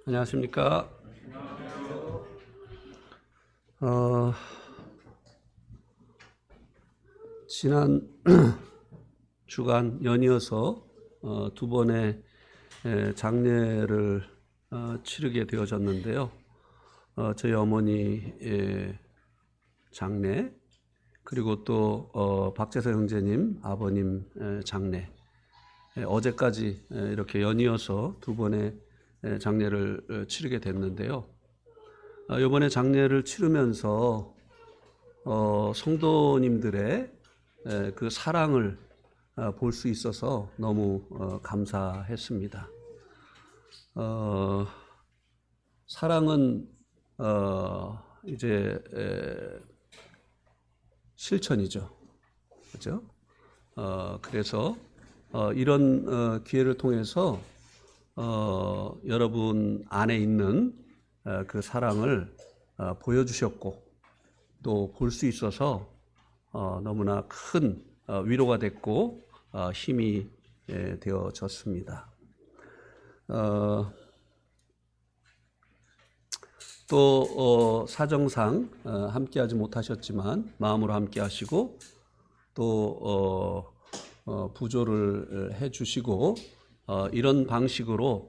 안녕하십니까. 어, 지난 주간 연이어서 두 번의 장례를 치르게 되어졌는데요. 저희 어머니의 장례, 그리고 또 박재서 형제님 아버님 장례, 어제까지 이렇게 연이어서 두 번의 장례를 치르게 됐는데요. 이번에 장례를 치르면서 성도님들의 그 사랑을 볼 수 있어서 너무 감사했습니다. 사랑은 이제 실천이죠, 그렇죠? 그래서 이런 기회를 통해서 여러분 안에 있는 그 사랑을 보여주셨고 또 볼 수 있어서 너무나 큰 위로가 됐고 힘이 되어졌습니다. 또 사정상 함께하지 못하셨지만 마음으로 함께하시고 또 부조를 해주시고 이런 방식으로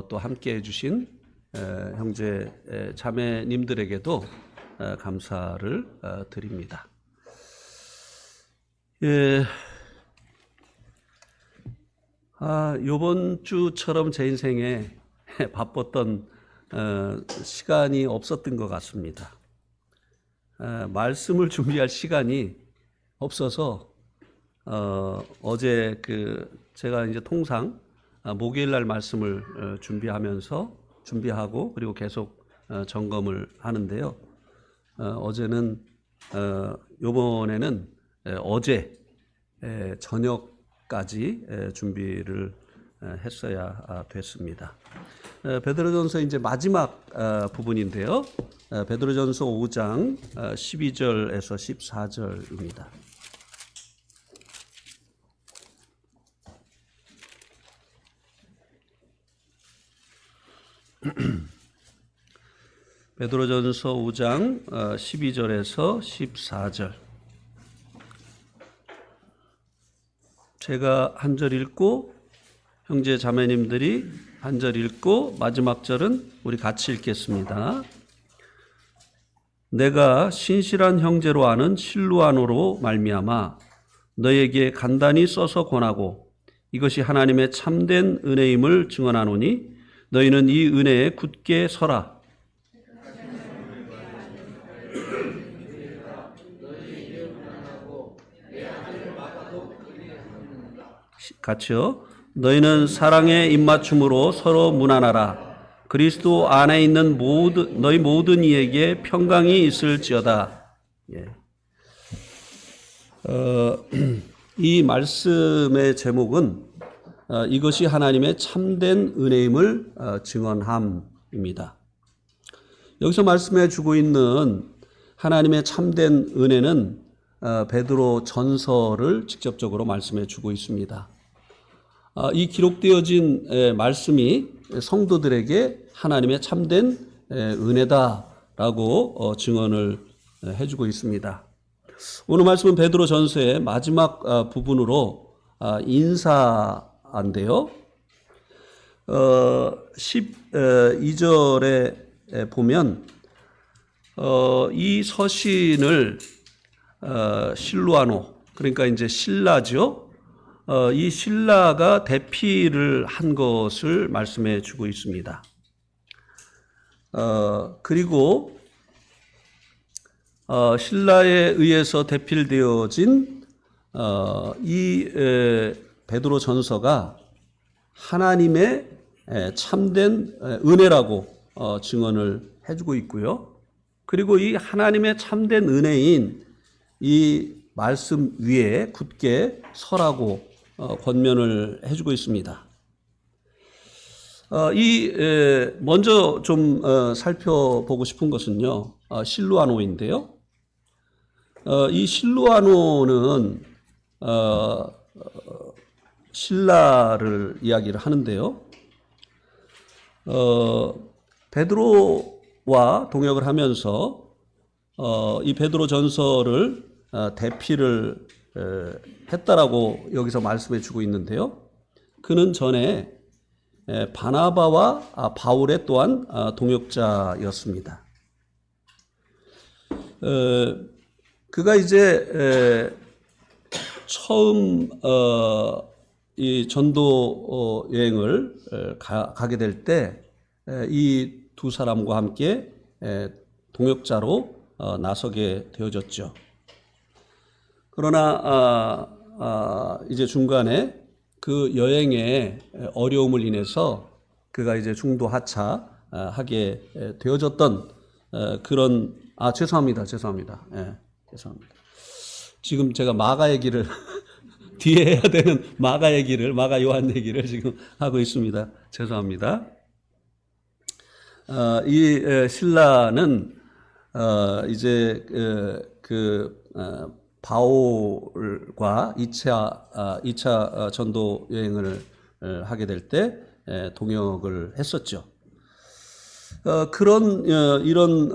또 함께해 주신 형제 자매님들에게도 감사를 드립니다. 예, 요번 주처럼 제 인생에 바빴던 시간이 없었던 것 같습니다. 말씀을 준비할 시간이 없어서 어제 제가 이제 통상 목요일 날 말씀을 준비하고 그리고 계속 점검을 하는데요. 어제는 요번에는 어제 저녁까지 준비를 했어야 됐습니다. 베드로전서 이제 마지막 부분인데요. 베드로전서 5장 12절에서 14절입니다. 베드로전서 5장 12절에서 14절. 제가 한 절 읽고 형제 자매님들이 한 절 읽고 마지막 절은 우리 같이 읽겠습니다. 내가 신실한 형제로 아는 실루아노로 말미암아 너에게 간단히 써서 권하고 이것이 하나님의 참된 은혜임을 증언하노니 너희는 이 은혜에 굳게 서라. 같이요. 너희는 사랑의 입맞춤으로 서로 무난하라. 그리스도 안에 있는 너희 모든 이에게 평강이 있을지어다. 예. 이 말씀의 제목은 이것이 하나님의 참된 은혜임을 증언함입니다. 여기서 말씀해 주고 있는 하나님의 참된 은혜는 베드로 전서를 직접적으로 말씀해 주고 있습니다. 이 기록되어진 말씀이 성도들에게 하나님의 참된 은혜다라고 증언을 해주고 있습니다. 오늘 말씀은 베드로 전서의 마지막 부분으로 인사인데요. 12절에 보면 이 서신을 실루아노, 그러니까 이제 신라죠. 이 신라가 대피를 한 것을 말씀해 주고 있습니다. 그리고 신라에 의해서 대필되어진 이 베드로 전서가 하나님의 참된 은혜라고 증언을 해주고 있고요. 그리고 이 하나님의 참된 은혜인 이 말씀 위에 굳게 서라고 권면을 해주고 있습니다. 먼저 좀 살펴보고 싶은 것은요, 실루아노인데요. 이 실루아노는 신라를 이야기를 하는데요. 베드로와 동역을 하면서 이 베드로 전서를 대피를 했다라고 여기서 말씀해 주고 있는데요. 그는 전에 바나바와 바울의 또한 동역자였습니다. 그가 이제 처음 이 전도 여행을 가게 될 때 이 두 사람과 함께 동역자로 나서게 되어졌죠. 그러나 이제 중간에 그 여행의 어려움을 인해서 그가 이제 중도 하차하게 되어졌던 그런 죄송합니다. 예, 죄송합니다. 지금 제가 마가 얘기를 뒤에 해야 되는 마가 요한 얘기를 지금 하고 있습니다. 죄송합니다. 이 신라는 이제 바울과 2차 전도 여행을 하게 될 때 동역을 했었죠. 그런 이런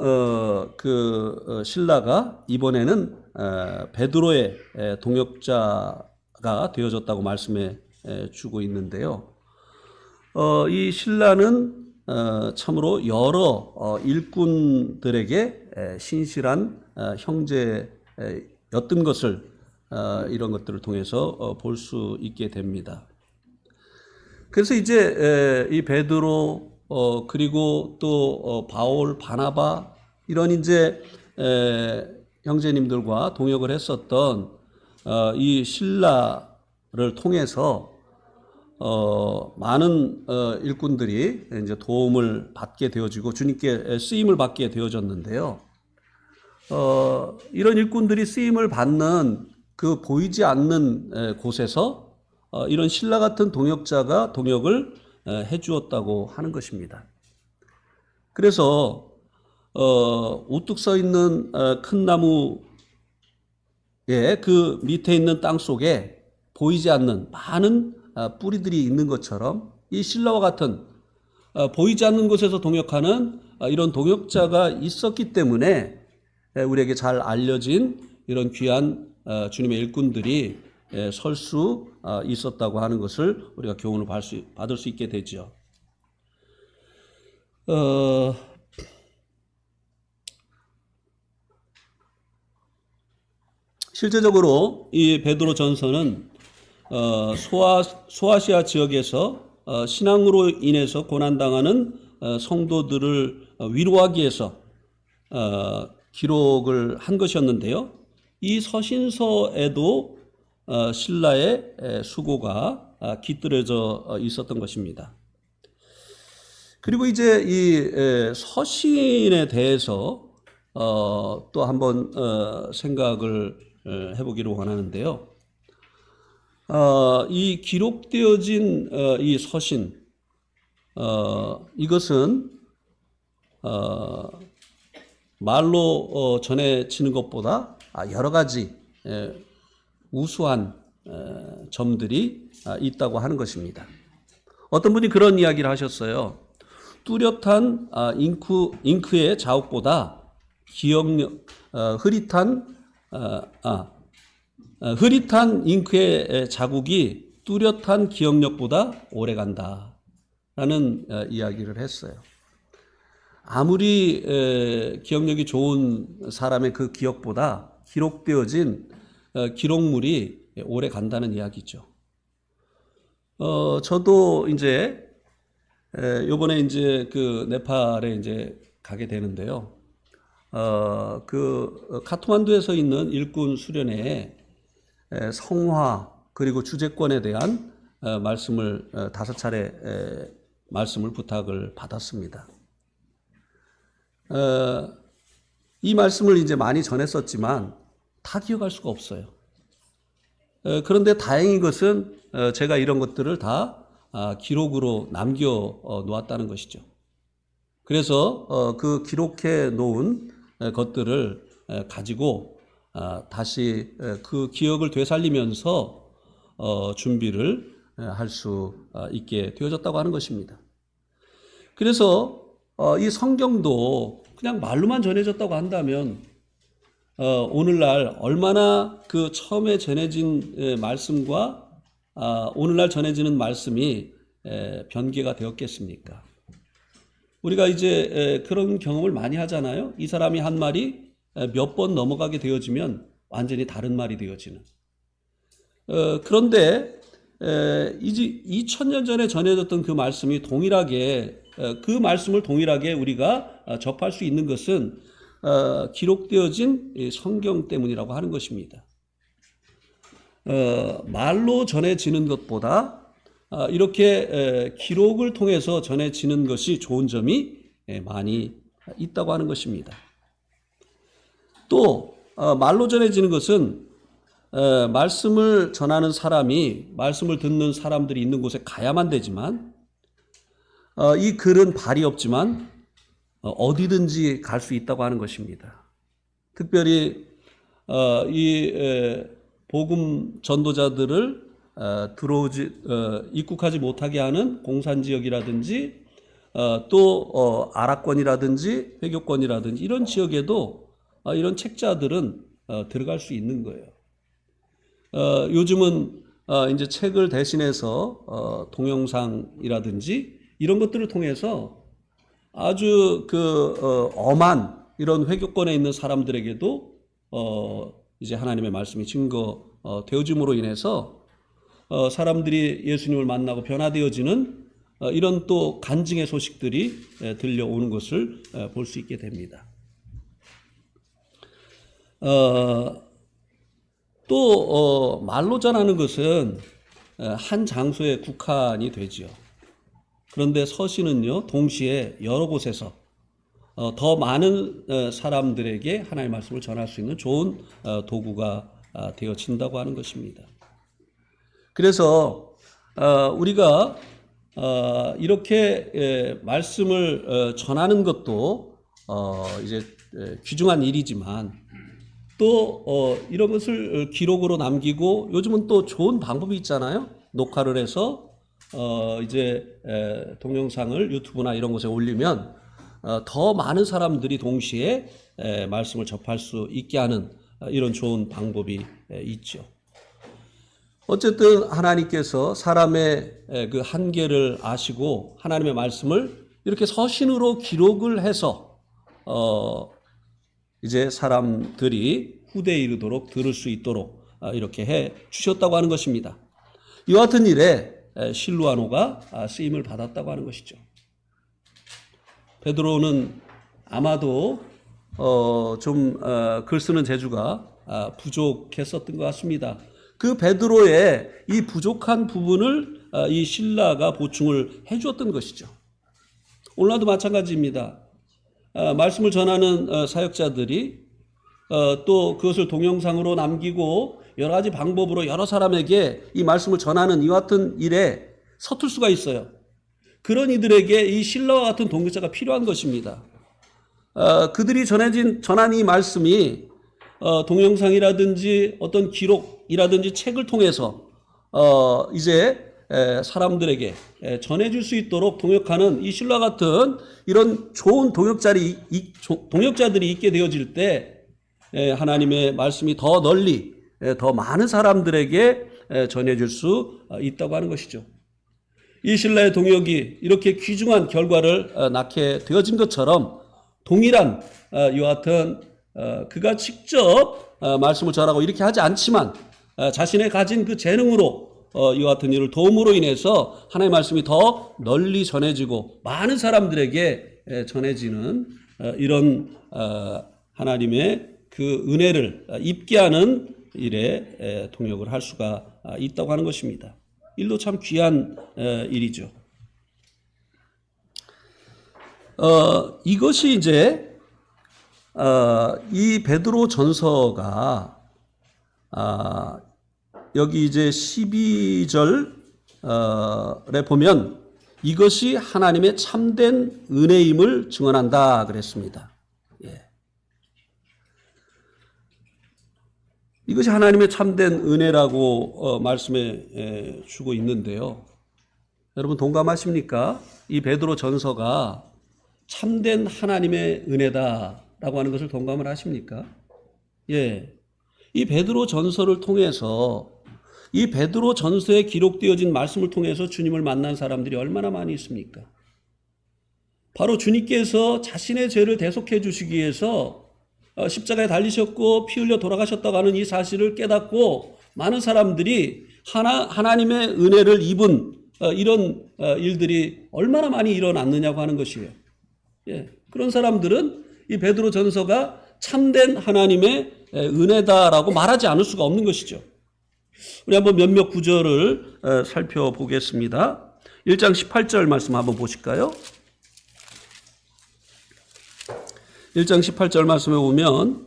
신라가 이번에는 베드로의 동역자가 되어졌다고 말씀해 주고 있는데요. 이 신라는 참으로 여러 일꾼들에게 신실한 형제였던 것을 이런 것들을 통해서 볼 수 있게 됩니다. 그래서 이제 이 베드로 그리고 또 바울, 바나바 이런 이제 형제님들과 동역을 했었던 이 신라를 통해서 많은 일꾼들이 이제 도움을 받게 되어지고 주님께 쓰임을 받게 되어졌는데요. 이런 일꾼들이 쓰임을 받는 그 보이지 않는 곳에서 이런 신라 같은 동역자가 동역을 해주었다고 하는 것입니다. 그래서 우뚝 서 있는 큰 나무의 그 밑에 있는 땅 속에 보이지 않는 많은 뿌리들이 있는 것처럼 이 신라와 같은 보이지 않는 곳에서 동역하는 이런 동역자가 있었기 때문에 우리에게 잘 알려진 이런 귀한 주님의 일꾼들이 설 수 있었다고 하는 것을 우리가 교훈을 받을 수 있게 되죠. 실제적으로 이 베드로 전서는 소아시아 지역에서 신앙으로 인해서 고난당하는 성도들을 위로하기 위해서 기록을 한 것이었는데요. 이 서신서에도 신라의 수고가 깃들여져 있었던 것입니다. 그리고 이제 이 서신에 대해서 또 한번 생각을 해보기를 원하는데요. 이 기록되어진 이 서신, 이것은 말로 전해지는 것보다 여러 가지 우수한 점들이 있다고 하는 것입니다. 어떤 분이 그런 이야기를 하셨어요. 뚜렷한 잉크의 자욱보다 흐릿한 잉크의 자국이 뚜렷한 기억력보다 오래 간다라는 이야기를 했어요. 아무리 기억력이 좋은 사람의 그 기억보다 기록되어진 기록물이 오래 간다는 이야기죠. 저도 이제 요번에 이제 그 네팔에 이제 가게 되는데요. 그 카트만두에서 있는 일꾼 수련회에 성화 그리고 주재권에 대한 말씀을 5차례 말씀을 부탁을 받았습니다. 이 말씀을 이제 많이 전했었지만 다 기억할 수가 없어요. 그런데 다행인 것은 제가 이런 것들을 다 기록으로 남겨 놓았다는 것이죠. 그래서 그 기록해 놓은 것들을 가지고 다시 그 기억을 되살리면서 준비를 할 수 있게 되어졌다고 하는 것입니다. 그래서 이 성경도 그냥 말로만 전해졌다고 한다면 오늘날 얼마나 그 처음에 전해진 말씀과 오늘날 전해지는 말씀이 변개가 되었겠습니까? 우리가 이제 그런 경험을 많이 하잖아요. 이 사람이 한 말이 몇 번 넘어가게 되어지면 완전히 다른 말이 되어지는. 그런데 이제 2000년 전에 전해졌던 그 말씀이 동일하게 그 말씀을 동일하게 우리가 접할 수 있는 것은 기록되어진 성경 때문이라고 하는 것입니다. 말로 전해지는 것보다 이렇게 기록을 통해서 전해지는 것이 좋은 점이 많이 있다고 하는 것입니다. 또 말로 전해지는 것은 말씀을 전하는 사람이 말씀을 듣는 사람들이 있는 곳에 가야만 되지만 이 글은 발이 없지만 어디든지 갈 수 있다고 하는 것입니다. 특별히 이 복음 전도자들을 입국하지 못하게 하는 공산지역이라든지 또 아랍권이라든지 회교권이라든지 이런 지역에도 이런 책자들은 들어갈 수 있는 거예요. 요즘은 이제 책을 대신해서 동영상이라든지 이런 것들을 통해서 아주 엄한 이런 회교권에 있는 사람들에게도 이제 하나님의 말씀이 증거되어짐으로 인해서 사람들이 예수님을 만나고 변화되어지는 이런 또 간증의 소식들이 들려오는 것을 볼 수 있게 됩니다. 또 말로 전하는 것은 한 장소에 국한이 되지요. 그런데 서신은요 동시에 여러 곳에서 더 많은 사람들에게 하나님의 말씀을 전할 수 있는 좋은 도구가 되어진다고 하는 것입니다. 그래서 우리가 이렇게 말씀을 전하는 것도 이제 귀중한 일이지만 또 이런 것을 기록으로 남기고 요즘은 또 좋은 방법이 있잖아요. 녹화를 해서 이제 동영상을 유튜브나 이런 곳에 올리면 더 많은 사람들이 동시에 말씀을 접할 수 있게 하는 이런 좋은 방법이 있죠. 어쨌든 하나님께서 사람의 그 한계를 아시고 하나님의 말씀을 이렇게 서신으로 기록을 해서 이제 사람들이 후대에 이르도록 들을 수 있도록 이렇게 해 주셨다고 하는 것입니다. 이와 같은 일에 실루아노가 쓰임을 받았다고 하는 것이죠. 베드로는 아마도 좀 글 쓰는 재주가 부족했었던 것 같습니다. 그 베드로의 이 부족한 부분을 이 실라가 보충을 해주었던 것이죠. 오늘날도 마찬가지입니다. 말씀을 전하는 사역자들이 또 그것을 동영상으로 남기고 여러 가지 방법으로 여러 사람에게 이 말씀을 전하는 이와 같은 일에 서툴 수가 있어요. 그런 이들에게 이 실라와 같은 동역자가 필요한 것입니다. 그들이 전한 이 말씀이 동영상이라든지 어떤 기록이라든지 책을 통해서 이제 사람들에게 전해줄 수 있도록 동역하는 이 실라 같은 이런 좋은 동역자들이 있게 되어질 때 하나님의 말씀이 더 널리 더 많은 사람들에게 전해줄 수 있다고 하는 것이죠. 이 신라의 동역이 이렇게 귀중한 결과를 낳게 되어진 것처럼 동일한 이와 같은 그가 직접 말씀을 전하고 이렇게 하지 않지만 자신의 가진 그 재능으로 이와 같은 일을 도움으로 인해서 하나님의 말씀이 더 널리 전해지고 많은 사람들에게 전해지는 이런 하나님의 그 은혜를 입게 하는 일에 동역을 할 수가 있다고 하는 것입니다. 일도 참 귀한 일이죠. 이것이 이제 이 베드로 전서가 여기 이제 12절에 보면 이것이 하나님의 참된 은혜임을 증언한다 그랬습니다. 예. 이것이 하나님의 참된 은혜라고 말씀해 주고 있는데요. 여러분 동감하십니까? 이 베드로 전서가 참된 하나님의 은혜다라고 하는 것을 동감을 하십니까? 예. 이 베드로 전서를 통해서, 이 베드로 전서에 기록되어진 말씀을 통해서 주님을 만난 사람들이 얼마나 많이 있습니까? 바로 주님께서 자신의 죄를 대속해 주시기 위해서 십자가에 달리셨고 피 흘려 돌아가셨다고 하는 이 사실을 깨닫고 많은 사람들이 하나님의 은혜를 입은 이런 일들이 얼마나 많이 일어났느냐고 하는 것이에요. 예, 그런 사람들은 이 베드로 전서가 참된 하나님의 은혜다라고 말하지 않을 수가 없는 것이죠. 우리 한번 몇몇 구절을 살펴보겠습니다. 1장 18절 말씀 한번 보실까요? 1장 18절 말씀에 보면,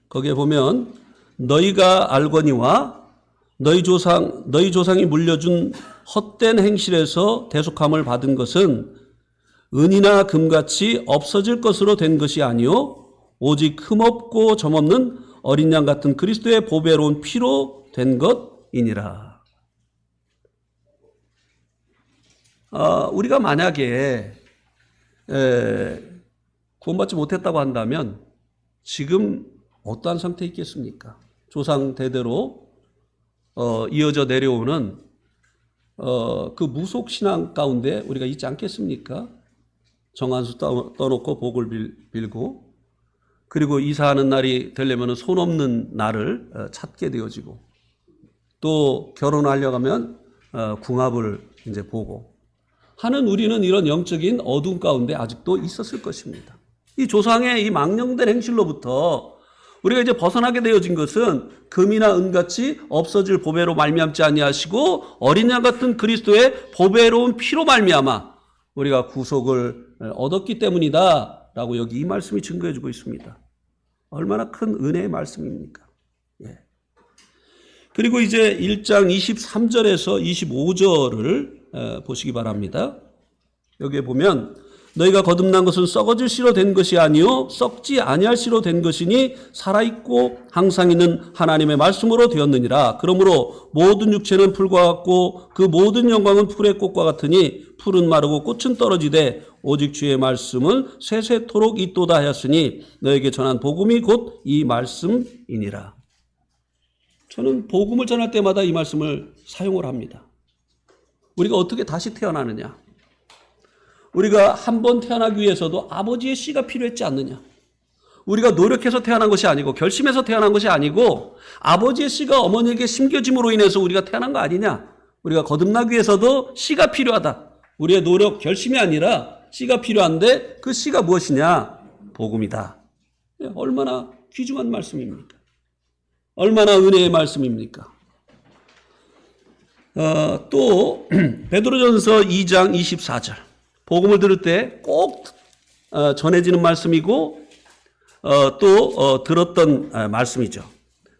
거기에 보면 너희가 알거니와 너희 조상이 물려준 헛된 행실에서 대속함을 받은 것은 은이나 금같이 없어질 것으로 된 것이 아니요 오직 흠없고 점없는 어린 양 같은 그리스도의 보배로운 피로 된 것이니라. 우리가 만약에 구원받지 못했다고 한다면 지금 어떠한 상태에 있겠습니까? 조상 대대로 이어져 내려오는 그 무속신앙 가운데 우리가 있지 않겠습니까? 정한수 떠놓고 복을 빌고, 그리고 이사하는 날이 되려면 손 없는 날을 찾게 되어지고, 또 결혼하려고 하면 궁합을 이제 보고 하는 우리는 이런 영적인 어둠 가운데 아직도 있었을 것입니다. 이 조상의 이 망령된 행실로부터 우리가 이제 벗어나게 되어진 것은 금이나 은같이 없어질 보배로 말미암지 아니하시고 어린 양 같은 그리스도의 보배로운 피로 말미암아 우리가 구속을 얻었기 때문이다 라고 여기 이 말씀이 증거해 주고 있습니다. 얼마나 큰 은혜의 말씀입니까? 예. 그리고 이제 1장 23절에서 25절을 보시기 바랍니다. 여기에 보면 너희가 거듭난 것은 썩어질 씨로 된 것이 아니요 썩지 아니할 씨로 된 것이니 살아있고 항상 있는 하나님의 말씀으로 되었느니라. 그러므로 모든 육체는 풀과 같고 그 모든 영광은 풀의 꽃과 같으니 풀은 마르고 꽃은 떨어지되 오직 주의 말씀은 세세토록 있도다 하였으니 너에게 전한 복음이 곧 이 말씀이니라. 저는 복음을 전할 때마다 이 말씀을 사용을 합니다. 우리가 어떻게 다시 태어나느냐? 우리가 한 번 태어나기 위해서도 아버지의 씨가 필요했지 않느냐? 우리가 노력해서 태어난 것이 아니고 결심해서 태어난 것이 아니고 아버지의 씨가 어머니에게 심겨짐으로 인해서 우리가 태어난 거 아니냐? 우리가 거듭나기 위해서도 씨가 필요하다. 우리의 노력, 결심이 아니라 씨가 필요한데 그 씨가 무엇이냐? 복음이다. 얼마나 귀중한 말씀입니까? 얼마나 은혜의 말씀입니까? 또 베드로전서 2장 24절. 복음을 들을 때 꼭 전해지는 말씀이고 또 들었던 말씀이죠.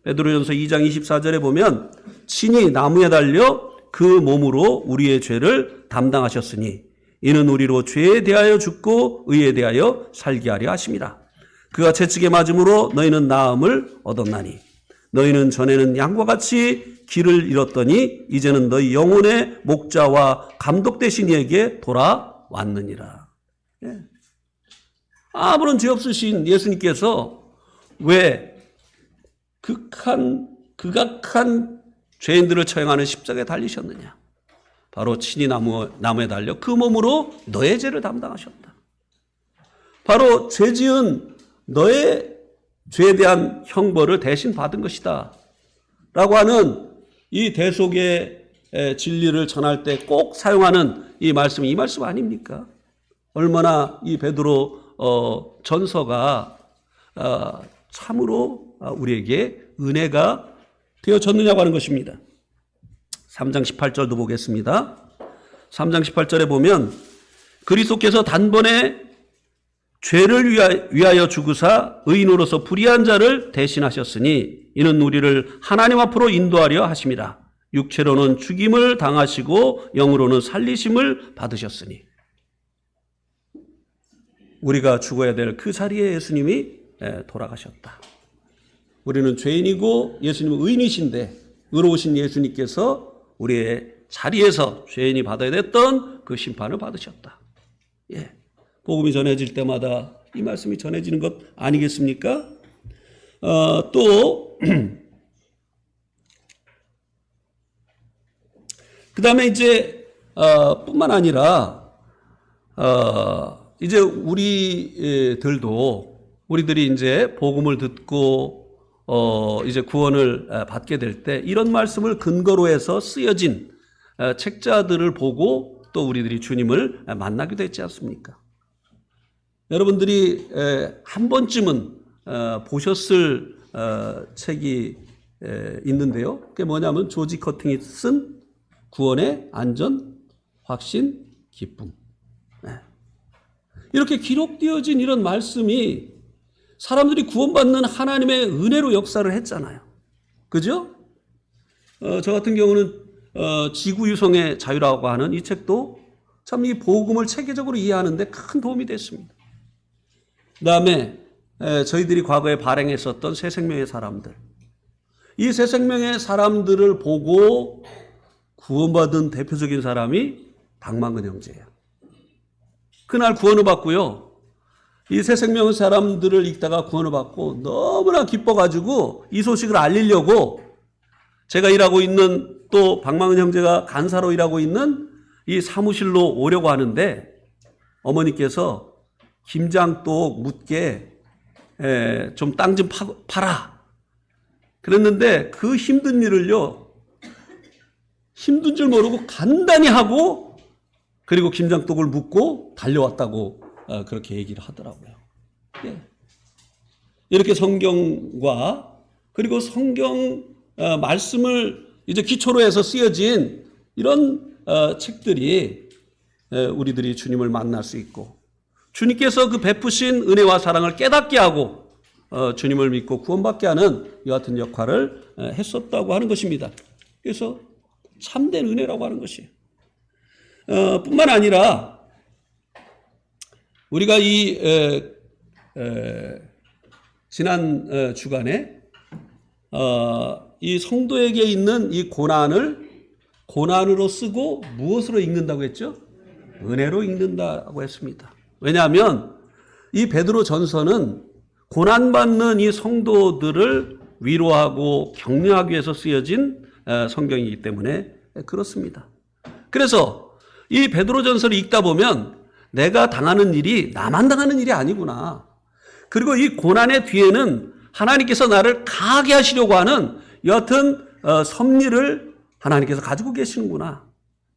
베드로전서 2장 24절에 보면 친히 나무에 달려 그 몸으로 우리의 죄를 담당하셨으니 이는 우리로 죄에 대하여 죽고 의에 대하여 살게 하려 하심이라. 그가 채찍에 맞음으로 너희는 나음을 얻었나니 너희는 전에는 양과 같이 길을 잃었더니 이제는 너희 영혼의 목자와 감독 되신 이에게 돌아왔느니라. 예. 아무런 죄 없으신 예수님께서 왜 극악한 죄인들을 처형하는 십자가에 달리셨느냐? 바로 친히 나무에 달려 그 몸으로 너의 죄를 담당하셨다. 바로 죄 지은 너의 죄에 대한 형벌을 대신 받은 것이다 라고 하는 이 대속의 진리를 전할 때 꼭 사용하는 이 말씀이 이 말씀 아닙니까? 얼마나 이 베드로 전서가 참으로 우리에게 은혜가 되어졌느냐고 하는 것입니다. 3장 18절도 보겠습니다. 3장 18절에 보면 그리스도께서 단번에 죄를 위하여 죽으사 의인으로서 불의한 자를 대신하셨으니 이는 우리를 하나님 앞으로 인도하려 하심이라. 육체로는 죽임을 당하시고 영으로는 살리심을 받으셨으니. 우리가 죽어야 될 그 자리에 예수님이 돌아가셨다. 우리는 죄인이고 예수님은 의인이신데 의로우신 예수님께서 우리의 자리에서 죄인이 받아야 됐던 그 심판을 받으셨다. 예. 복음이 전해질 때마다 이 말씀이 전해지는 것 아니겠습니까? 또 그 다음에 이제 뿐만 아니라 이제 우리들이 이제 복음을 듣고 이제 구원을 받게 될 때 이런 말씀을 근거로 해서 쓰여진 책자들을 보고 또 우리들이 주님을 만나기도 했지 않습니까? 여러분들이 한 번쯤은 보셨을 책이 있는데요. 그게 뭐냐면 조지 커팅이 쓴 구원의 안전, 확신, 기쁨. 이렇게 기록되어진 이런 말씀이 사람들이 구원받는 하나님의 은혜로 역사를 했잖아요. 그죠? 저 같은 경우는 지구 유성의 자유라고 하는 이 책도 참 이 복음을 체계적으로 이해하는 데 큰 도움이 됐습니다. 그 다음에 저희들이 과거에 발행했었던 새 생명의 사람들. 이 새 생명의 사람들을 보고 구원받은 대표적인 사람이 박만근 형제예요. 그날 구원을 받고요. 이 새 생명의 사람들을 읽다가 구원을 받고 너무나 기뻐가지고 이 소식을 알리려고 제가 일하고 있는 또 박만근 형제가 간사로 일하고 있는 이 사무실로 오려고 하는데 어머니께서 김장독 묻게 좀 땅 좀 팔아. 그랬는데 그 힘든 일을요. 힘든 줄 모르고 간단히 하고 그리고 김장독을 묻고 달려왔다고 그렇게 얘기를 하더라고요. 예. 이렇게 성경과 그리고 성경 말씀을 이제 기초로 해서 쓰여진 이런 책들이 우리들이 주님을 만날 수 있고 주님께서 그 베푸신 은혜와 사랑을 깨닫게 하고 주님을 믿고 구원받게 하는 이 같은 역할을 했었다고 하는 것입니다. 그래서 참된 은혜라고 하는 것이에요. 뿐만 아니라 우리가 지난 주간에 이 성도에게 있는 이 고난으로 쓰고 무엇으로 읽는다고 했죠? 은혜로 읽는다고 했습니다. 왜냐하면 이 베드로 전서는 고난받는 이 성도들을 위로하고 격려하기 위해서 쓰여진 성경이기 때문에 그렇습니다. 그래서 이 베드로 전서를 읽다 보면 내가 당하는 일이 나만 당하는 일이 아니구나. 그리고 이 고난의 뒤에는 하나님께서 나를 강하게 하시려고 하는 여하튼 섭리를 하나님께서 가지고 계시는구나.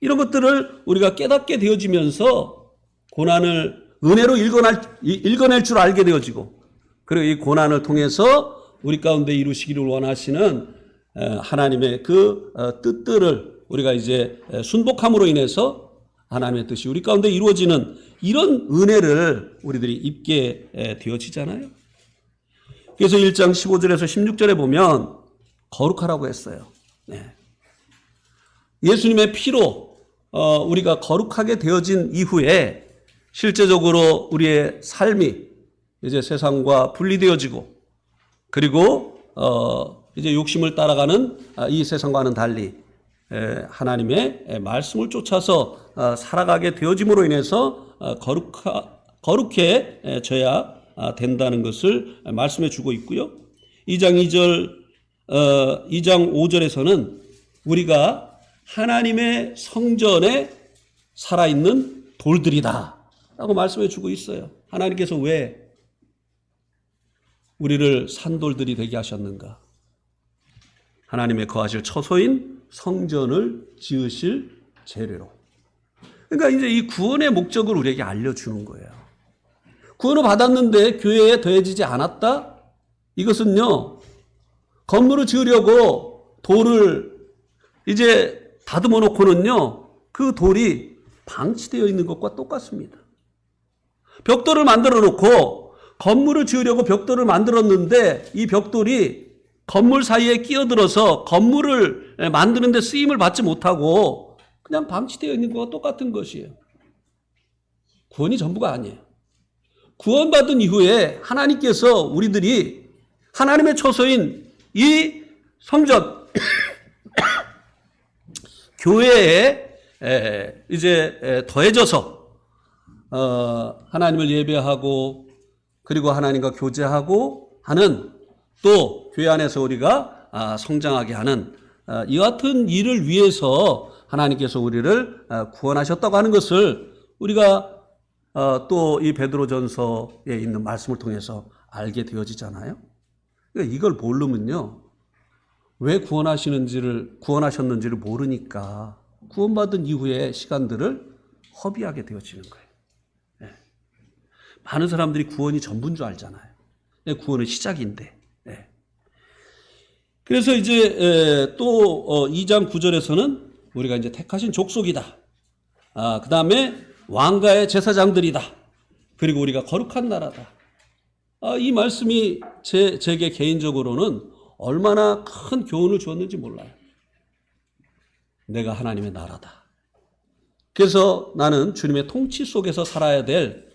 이런 것들을 우리가 깨닫게 되어지면서 고난을 은혜로 읽어낼 줄 알게 되어지고 그리고 이 고난을 통해서 우리 가운데 이루시기를 원하시는 하나님의 그 뜻들을 우리가 이제 순복함으로 인해서 하나님의 뜻이 우리 가운데 이루어지는 이런 은혜를 우리들이 입게 되어지잖아요. 그래서 1장 15절에서 16절에 보면 거룩하라고 했어요. 네. 예수님의 피로 우리가 거룩하게 되어진 이후에 실제적으로 우리의 삶이 이제 세상과 분리되어지고 그리고 이제 욕심을 따라가는 이 세상과는 달리 하나님의 말씀을 쫓아서 살아가게 되어짐으로 인해서 거룩해져야 된다는 것을 말씀해 주고 있고요. 2장 5절에서는 우리가 하나님의 성전에 살아있는 돌들이다 라고 말씀해 주고 있어요. 하나님께서 왜 우리를 산돌들이 되게 하셨는가? 하나님의 거하실 처소인 성전을 지으실 재료로. 그러니까 이제 이 구원의 목적을 우리에게 알려주는 거예요. 구원을 받았는데 교회에 더해지지 않았다? 이것은요, 건물을 지으려고 돌을 이제 다듬어 놓고는요, 그 돌이 방치되어 있는 것과 똑같습니다. 벽돌을 만들어 놓고 건물을 지으려고 벽돌을 만들었는데 이 벽돌이 건물 사이에 끼어들어서 건물을 만드는 데 쓰임을 받지 못하고 그냥 방치되어 있는 것과 똑같은 것이에요. 구원이 전부가 아니에요. 구원받은 이후에 하나님께서 우리들이 하나님의 처소인 이 성전, 교회에 이제 더해져서 하나님을 예배하고 그리고 하나님과 교제하고 하는, 또 교회 안에서 우리가 성장하게 하는 이와 같은 일을 위해서 하나님께서 우리를 구원하셨다고 하는 것을 우리가 또 이 베드로전서에 있는 말씀을 통해서 알게 되어지잖아요. 그러니까 이걸 모르면요, 왜 구원하셨는지를 모르니까 구원받은 이후의 시간들을 허비하게 되어지는 거예요. 네. 많은 사람들이 구원이 전부인 줄 알잖아요. 구원은 시작인데. 네. 그래서 이제 또 2장 9절에서는 우리가 이제 택하신 족속이다. 그 다음에 왕가의 제사장들이다. 그리고 우리가 거룩한 나라다. 이 말씀이 제게 개인적으로는 얼마나 큰 교훈을 주었는지 몰라요. 내가 하나님의 나라다. 그래서 나는 주님의 통치 속에서 살아야 될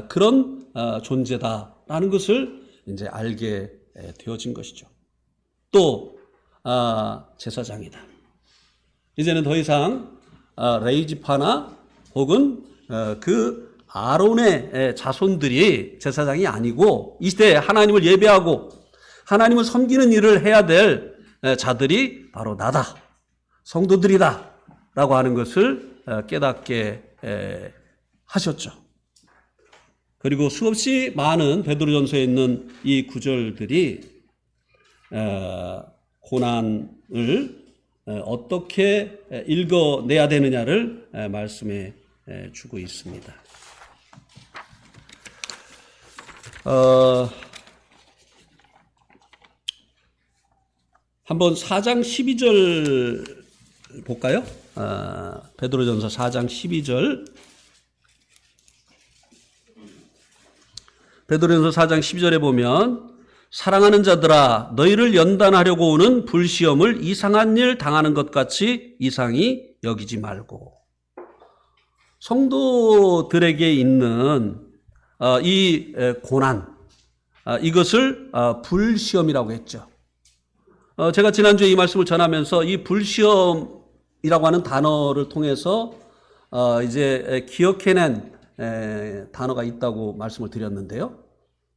그런 존재다라는 것을 이제 알게 되어진 것이죠. 또 제사장이다. 이제는 더 이상 레위지파나 혹은 그 아론의 자손들이 제사장이 아니고 이 시대에 하나님을 예배하고 하나님을 섬기는 일을 해야 될 자들이 바로 나다, 성도들이다 라고 하는 것을 깨닫게 하셨죠. 그리고 수없이 많은 베드로전서에 있는 이 구절들이 고난을 어떻게 읽어내야 되느냐를 말씀해 주고 있습니다. 한번 4장 12절 볼까요? 베드로전서 4장 12절. 베드로전서 4장 12절에 보면 사랑하는 자들아 너희를 연단하려고 오는 불시험을 이상한 일 당하는 것 같이 이상히 여기지 말고. 성도들에게 있는 이 고난, 이것을 불시험이라고 했죠. 제가 지난주에 이 말씀을 전하면서 이 불시험이라고 하는 단어를 통해서 이제 기억해낸 단어가 있다고 말씀을 드렸는데요.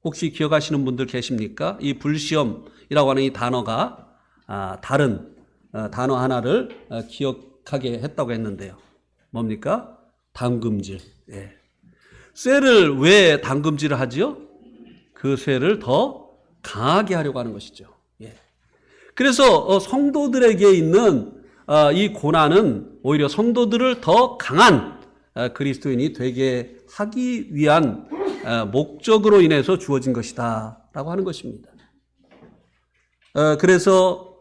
혹시 기억하시는 분들 계십니까? 이 불시험이라고 하는 이 단어가 다른 단어 하나를 기억하게 했다고 했는데요. 뭡니까? 담금질. 예. 쇠를 왜 담금질을 하지요? 그 쇠를 더 강하게 하려고 하는 것이죠. 예. 그래서 성도들에게 있는 이 고난은 오히려 성도들을 더 강한 그리스도인이 되게 하기 위한 목적으로 인해서 주어진 것이다 라고 하는 것입니다. 그래서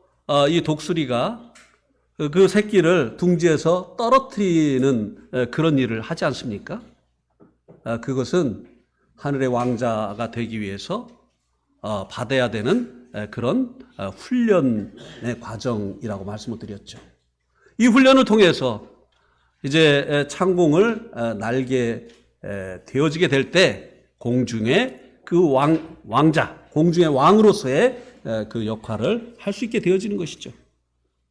이 독수리가 그 새끼를 둥지에서 떨어뜨리는 그런 일을 하지 않습니까? 그것은 하늘의 왕자가 되기 위해서 받아야 되는 그런 훈련의 과정이라고 말씀을 드렸죠. 이 훈련을 통해서 이제 창공을 날게 되어지게 될 때 공중의 그 왕자, 공중의 왕으로서의 그 역할을 할 수 있게 되어지는 것이죠.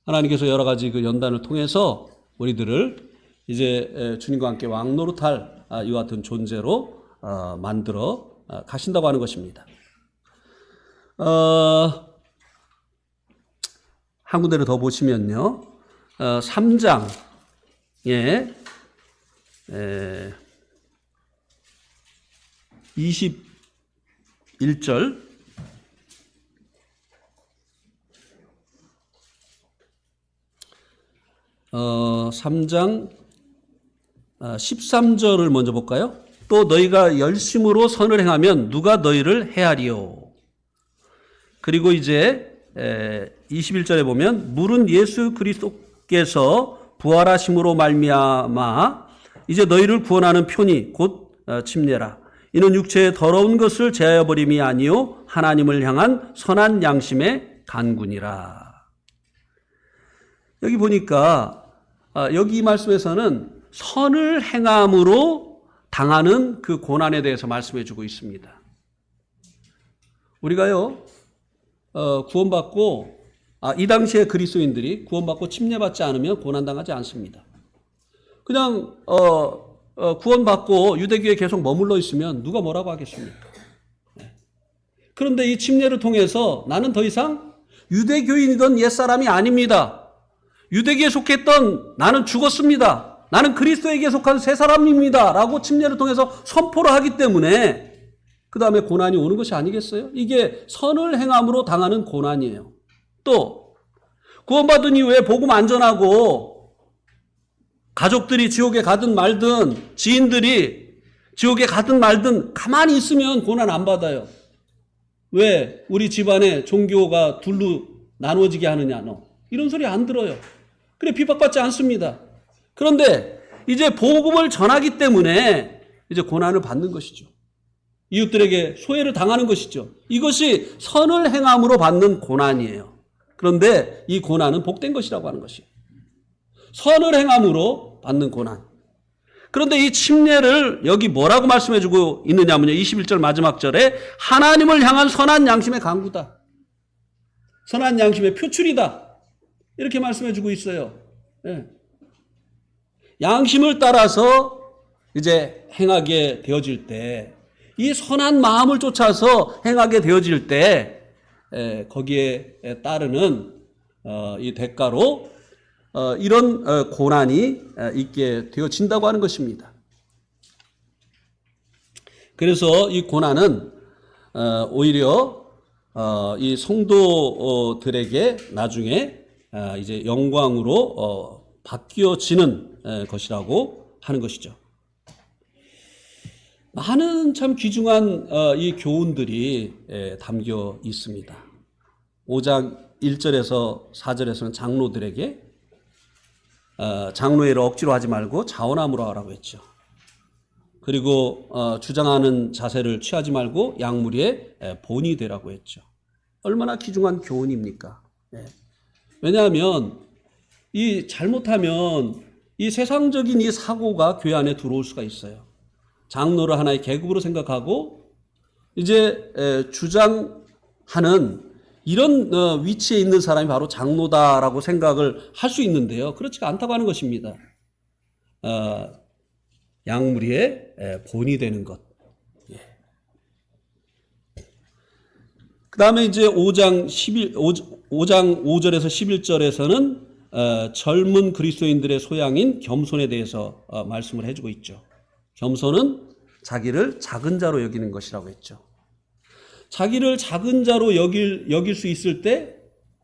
하나님께서 여러 가지 그 연단을 통해서 우리들을 이제 주님과 함께 왕노릇할 이와 같은 존재로 만들어 가신다고 하는 것입니다. 한 군데를 더 보시면요. 3장에 21절 3장 13절을 먼저 볼까요? 또 너희가 열심으로 선을 행하면 누가 너희를 해하리요. 그리고 이제 21절에 보면 물은 예수 그리스도께서 부활하심으로 말미암아 이제 너희를 구원하는 편이 곧 침례라. 이는 육체의 더러운 것을 제하여 버림이 아니요 하나님을 향한 선한 양심의 간군이라. 여기 보니까 여기 이 말씀에서는 선을 행함으로 당하는 그 고난에 대해서 말씀해 주고 있습니다. 우리가요 구원받고 이 당시에 그리스도인들이 구원받고 침례받지 않으면 고난당하지 않습니다. 그냥 구원받고 유대교에 계속 머물러 있으면 누가 뭐라고 하겠습니까? 그런데 이 침례를 통해서 나는 더 이상 유대교인이던 옛사람이 아닙니다. 유대교에 속했던 나는 죽었습니다. 나는 그리스도에게 속한 새 사람입니다. 라고 침례를 통해서 선포를 하기 때문에 그 다음에 고난이 오는 것이 아니겠어요? 이게 선을 행함으로 당하는 고난이에요. 또 구원받은 이후에 복음 안 전하고 가족들이 지옥에 가든 말든 지인들이 지옥에 가든 말든 가만히 있으면 고난 안 받아요. 왜 우리 집안에 종교가 둘로 나누어지게 하느냐 너 이런 소리 안 들어요. 그래 비박받지 않습니다. 그런데 이제 복음을 전하기 때문에 이제 고난을 받는 것이죠. 이웃들에게 소외를 당하는 것이죠. 이것이 선을 행함으로 받는 고난이에요. 그런데 이 고난은 복된 것이라고 하는 것이에요. 선을 행함으로 받는 고난. 그런데 이 침례를 여기 뭐라고 말씀해주고 있느냐면요. 21절 마지막 절에 하나님을 향한 선한 양심의 강구다. 선한 양심의 표출이다. 이렇게 말씀해주고 있어요. 네. 양심을 따라서 이제 행하게 되어질 때, 이 선한 마음을 쫓아서 행하게 되어질 때, 거기에 따르는 이 대가로 이런 고난이 있게 되어진다고 하는 것입니다. 그래서 이 고난은 오히려 이 성도들에게 나중에 이제 영광으로 바뀌어지는 것이라고 하는 것이죠. 많은 참 귀중한 이 교훈들이 담겨 있습니다. 5장 1절에서 4절에서는 장로들에게 장로회를 억지로 하지 말고 자원함으로 하라고 했죠. 그리고 주장하는 자세를 취하지 말고 양무리의 본이 되라고 했죠. 얼마나 귀중한 교훈입니까? 네. 왜냐하면 이 잘못하면 이 세상적인 이 사고가 교회 안에 들어올 수가 있어요. 장로를 하나의 계급으로 생각하고 이제 주장하는 이런 위치에 있는 사람이 바로 장로다라고 생각을 할 수 있는데요. 그렇지가 않다고 하는 것입니다. 양무리의 본이 되는 것. 예. 그 다음에 이제 5장 5절에서 11절에서는 젊은 그리스도인들의 소양인 겸손에 대해서 말씀을 해주고 있죠. 겸손은 자기를 작은 자로 여기는 것이라고 했죠. 자기를 작은 자로 여길 수 있을 때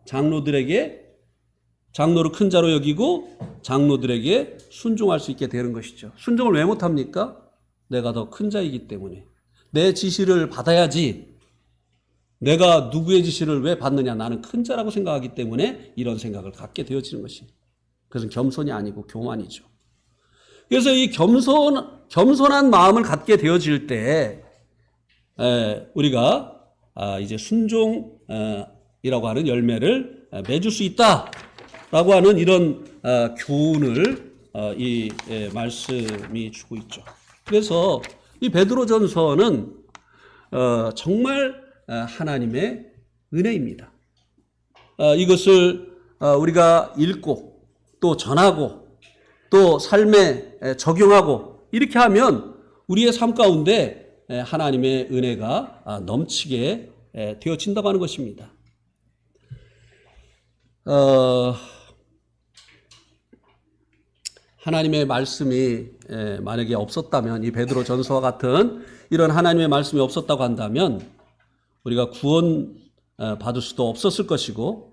장로를 큰 자로 여기고 장로들에게 순종할 수 있게 되는 것이죠. 순종을 왜 못합니까? 내가 더 큰 자이기 때문에. 내 지시를 받아야지. 내가 누구의 지시를 왜 받느냐. 나는 큰 자라고 생각하기 때문에 이런 생각을 갖게 되어지는 것입니다. 그것은 겸손이 아니고 교만이죠. 그래서 이 겸손한 마음을 갖게 되어질 때 우리가 이제 순종이라고 하는 열매를 맺을 수 있다라고 하는 이런 교훈을 이 말씀이 주고 있죠. 그래서 이 베드로전서는 정말 하나님의 은혜입니다. 이것을 우리가 읽고 또 전하고 또 삶에 적용하고 이렇게 하면 우리의 삶 가운데 하나님의 은혜가 넘치게 되어진다고 하는 것입니다. 하나님의 말씀이 만약에 없었다면, 이 베드로 전서와 같은 이런 하나님의 말씀이 없었다고 한다면 우리가 구원 받을 수도 없었을 것이고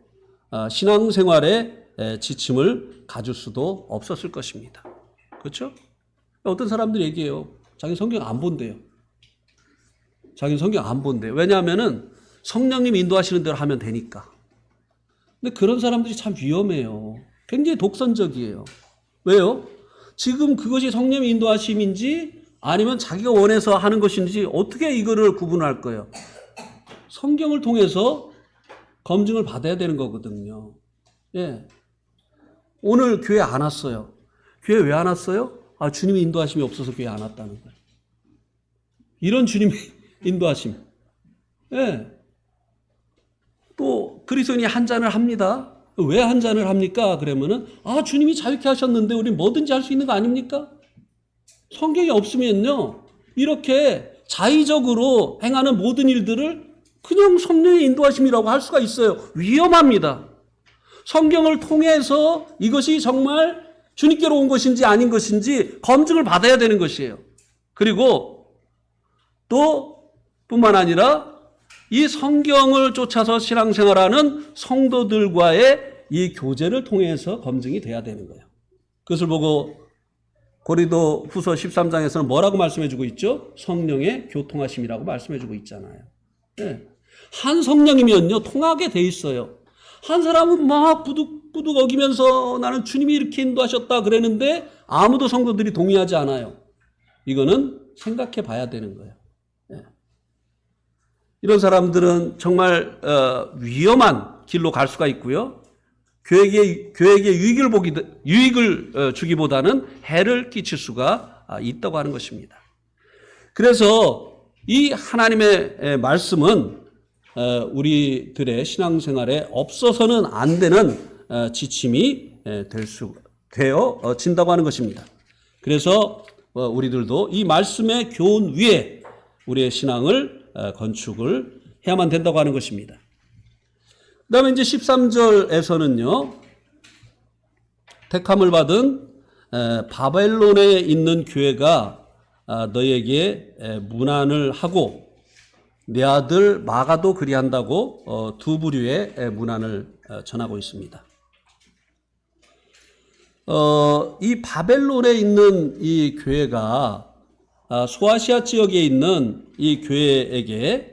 신앙생활에 지침을 가질 수도 없었을 것입니다. 그렇죠? 어떤 사람들이 얘기해요. 자기 성경 안 본대요. 자기는 성경 안 본대요. 왜냐하면은 성령님 인도하시는 대로 하면 되니까. 근데 그런 사람들이 참 위험해요. 굉장히 독선적이에요. 왜요? 지금 그것이 성령의 인도하심인지 아니면 자기가 원해서 하는 것인지 어떻게 이거를 구분할 거예요? 성경을 통해서 검증을 받아야 되는 거거든요. 예. 오늘 교회 안 왔어요. 교회 왜 안 왔어요? 주님의 인도하심이 없어서 교회 안 왔다는 거예요. 이런 주님의 인도하심. 예. 또 그리스도인이 한 잔을 합니다. 왜 한 잔을 합니까? 그러면은 주님이 자유케 하셨는데 우리 뭐든지 할 수 있는 거 아닙니까? 성경이 없으면요, 이렇게 자의적으로 행하는 모든 일들을 그냥 성령의 인도하심이라고 할 수가 있어요. 위험합니다. 성경을 통해서 이것이 정말 주님께로 온 것인지 아닌 것인지 검증을 받아야 되는 것이에요. 그리고 또 뿐만 아니라 이 성경을 쫓아서 신앙생활하는 성도들과의 이 교제를 통해서 검증이 돼야 되는 거예요. 그것을 보고 고린도 후서 13장에서는 뭐라고 말씀해주고 있죠? 성령의 교통하심이라고 말씀해주고 있잖아요. 네. 한 성령이면요, 통하게 돼 있어요. 한 사람은 막 부득부득 어기면서 나는 주님이 이렇게 인도하셨다 그랬는데 아무도 성도들이 동의하지 않아요. 이거는 생각해 봐야 되는 거예요. 네. 이런 사람들은 정말 위험한 길로 갈 수가 있고요. 교회에게 유익을 주기보다는 해를 끼칠 수가 있다고 하는 것입니다. 그래서 이 하나님의 말씀은 우리들의 신앙생활에 없어서는 안 되는 지침이 되어진다고 하는 것입니다. 그래서 우리들도 이 말씀의 교훈 위에 우리의 신앙을 건축을 해야만 된다고 하는 것입니다. 그 다음에 이제 13절에서는요, 택함을 받은 바벨론에 있는 교회가 너에게 문안을 하고 내 아들 마가도 그리한다고 두 부류의 문안을 전하고 있습니다. 이 바벨론에 있는 이 교회가 소아시아 지역에 있는 이 교회에게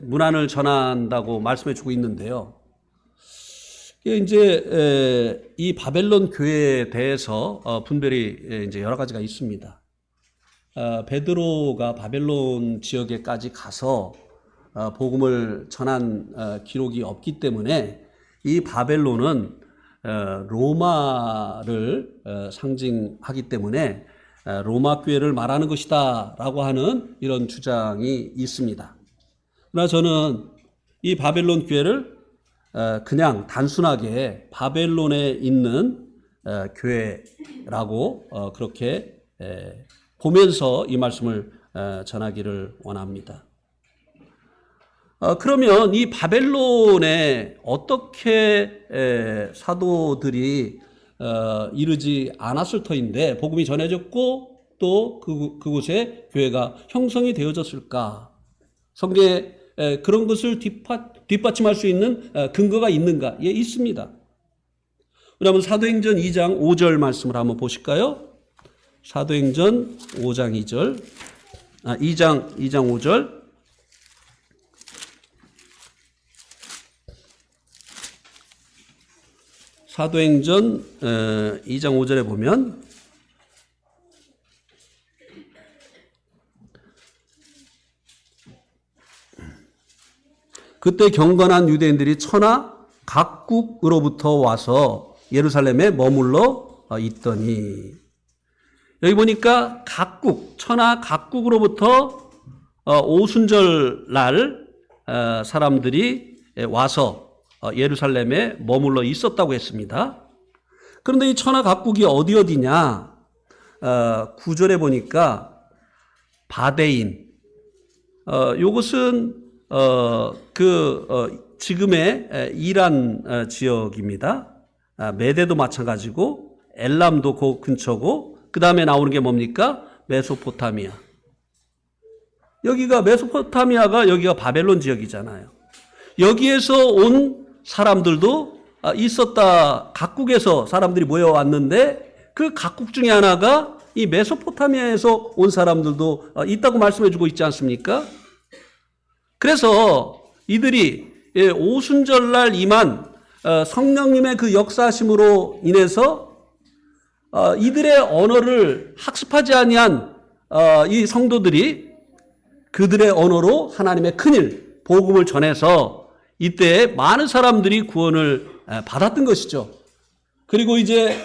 문안을 전한다고 말씀해 주고 있는데요. 이제 이 바벨론 교회에 대해서 분별이 이제 여러 가지가 있습니다. 베드로가 바벨론 지역에까지 가서 복음을 전한 기록이 없기 때문에 이 바벨론은 로마를 상징하기 때문에 로마 교회를 말하는 것이다라고 하는 이런 주장이 있습니다. 그러나 저는 이 바벨론 교회를 그냥 단순하게 바벨론에 있는 교회라고 그렇게 보면서 이 말씀을 전하기를 원합니다. 그러면 이 바벨론에 어떻게 사도들이 이르지 않았을 터인데 복음이 전해졌고 또 그곳에 교회가 형성이 되어졌을까? 성경에 그런 것을 뒷받침할 수 있는 근거가 있는가? 예, 있습니다. 그러면 사도행전 2장 5절 말씀을 한번 보실까요? 사도행전 5장 2절, 2장 5절. 사도행전 2장 5절에 보면 그때 경건한 유대인들이 천하 각국으로부터 와서 예루살렘에 머물러 있더니, 여기 보니까 천하 각국으로부터 오순절 날 사람들이 와서 예루살렘에 머물러 있었다고 했습니다. 그런데 이 천하 각국이 어디냐? 9절에 보니까 바데인, 이것은 지금의 이란 지역입니다. 메대도 마찬가지고 엘람도 그 근처고, 그 다음에 나오는 게 뭡니까? 메소포타미아. 여기가 메소포타미아가 여기가 바벨론 지역이잖아요. 여기에서 온 사람들도 있었다. 각국에서 사람들이 모여왔는데 그 각국 중에 하나가 이 메소포타미아에서 온 사람들도 있다고 말씀해 주고 있지 않습니까? 그래서 이들이 오순절날 임한 성령님의 그 역사심으로 인해서 이들의 언어를 학습하지 아니한 이 성도들이 그들의 언어로 하나님의 큰일, 복음을 전해서 이때 많은 사람들이 구원을 받았던 것이죠. 그리고 이제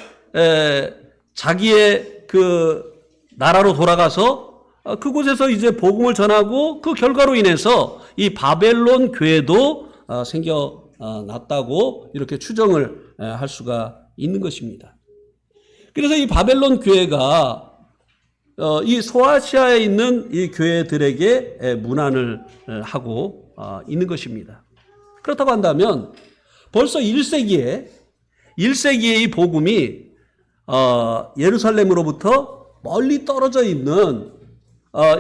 자기의 그 나라로 돌아가서 그곳에서 이제 복음을 전하고 그 결과로 인해서 이 바벨론 교회도 생겨났다고 이렇게 추정을 할 수가 있는 것입니다. 그래서 이 바벨론 교회가 이 소아시아에 있는 이 교회들에게 문안을 하고 있는 것입니다. 그렇다고 한다면 벌써 1세기에 이 복음이 예루살렘으로부터 멀리 떨어져 있는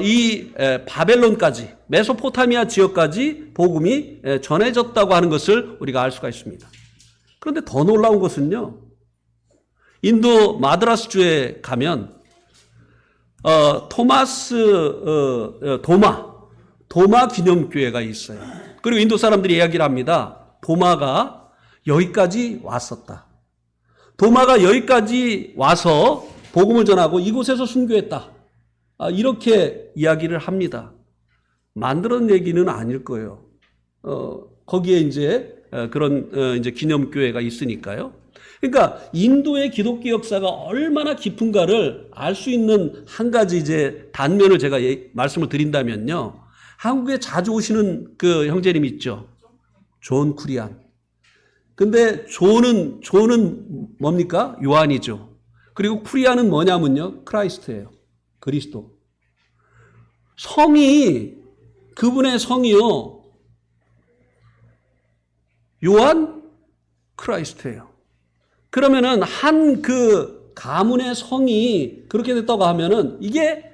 이 바벨론까지, 메소포타미아 지역까지 복음이 전해졌다고 하는 것을 우리가 알 수가 있습니다. 그런데 더 놀라운 것은요, 인도 마드라스주에 가면 도마 기념교회가 있어요. 그리고 인도 사람들이 이야기를 합니다. 도마가 여기까지 왔었다. 도마가 여기까지 와서 복음을 전하고 이곳에서 순교했다. 이렇게 이야기를 합니다. 만들어낸 얘기는 아닐 거예요. 거기에 이제 그런 이제 기념교회가 있으니까요. 그러니까 인도의 기독교 역사가 얼마나 깊은가를 알 수 있는 한 가지 이제 단면을 제가 말씀을 드린다면요. 한국에 자주 오시는 그 형제님 있죠. 존 쿠리안. 근데 존은 뭡니까? 요한이죠. 그리고 쿠리안은 뭐냐면요. 크라이스트예요. 그리스도. 그분의 성이요. 요한 크라이스트예요. 그러면은 한 그 가문의 성이 그렇게 됐다고 하면은 이게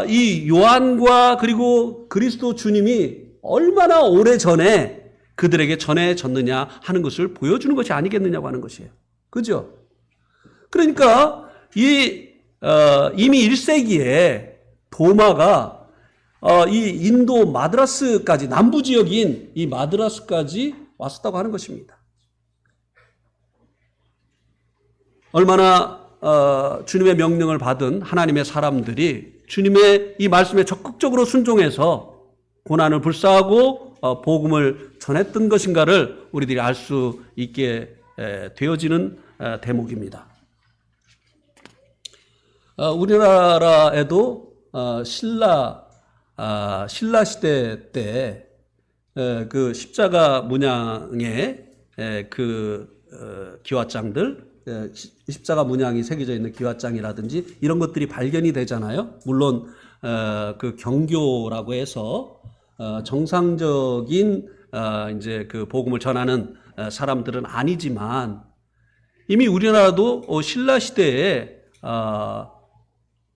이 요한과 그리고 그리스도 주님이 얼마나 오래 전에 그들에게 전해졌느냐 하는 것을 보여주는 것이 아니겠느냐고 하는 것이에요. 그죠? 그러니까 이미 1세기에 도마가 이 인도 마드라스까지, 남부 지역인 이 마드라스까지 왔었다고 하는 것입니다. 얼마나 주님의 명령을 받은 하나님의 사람들이 주님의 이 말씀에 적극적으로 순종해서 고난을 불사하고 복음을 전했던 것인가를 우리들이 알 수 있게 되어지는 대목입니다. 우리나라에도 신라 시대 때 그 십자가 문양의 그 기와장들, 십자가 문양이 새겨져 있는 기와장이라든지 이런 것들이 발견이 되잖아요. 물론 그 경교라고 해서 정상적인 이제 그 복음을 전하는 사람들은 아니지만 이미 우리나라도 신라 시대에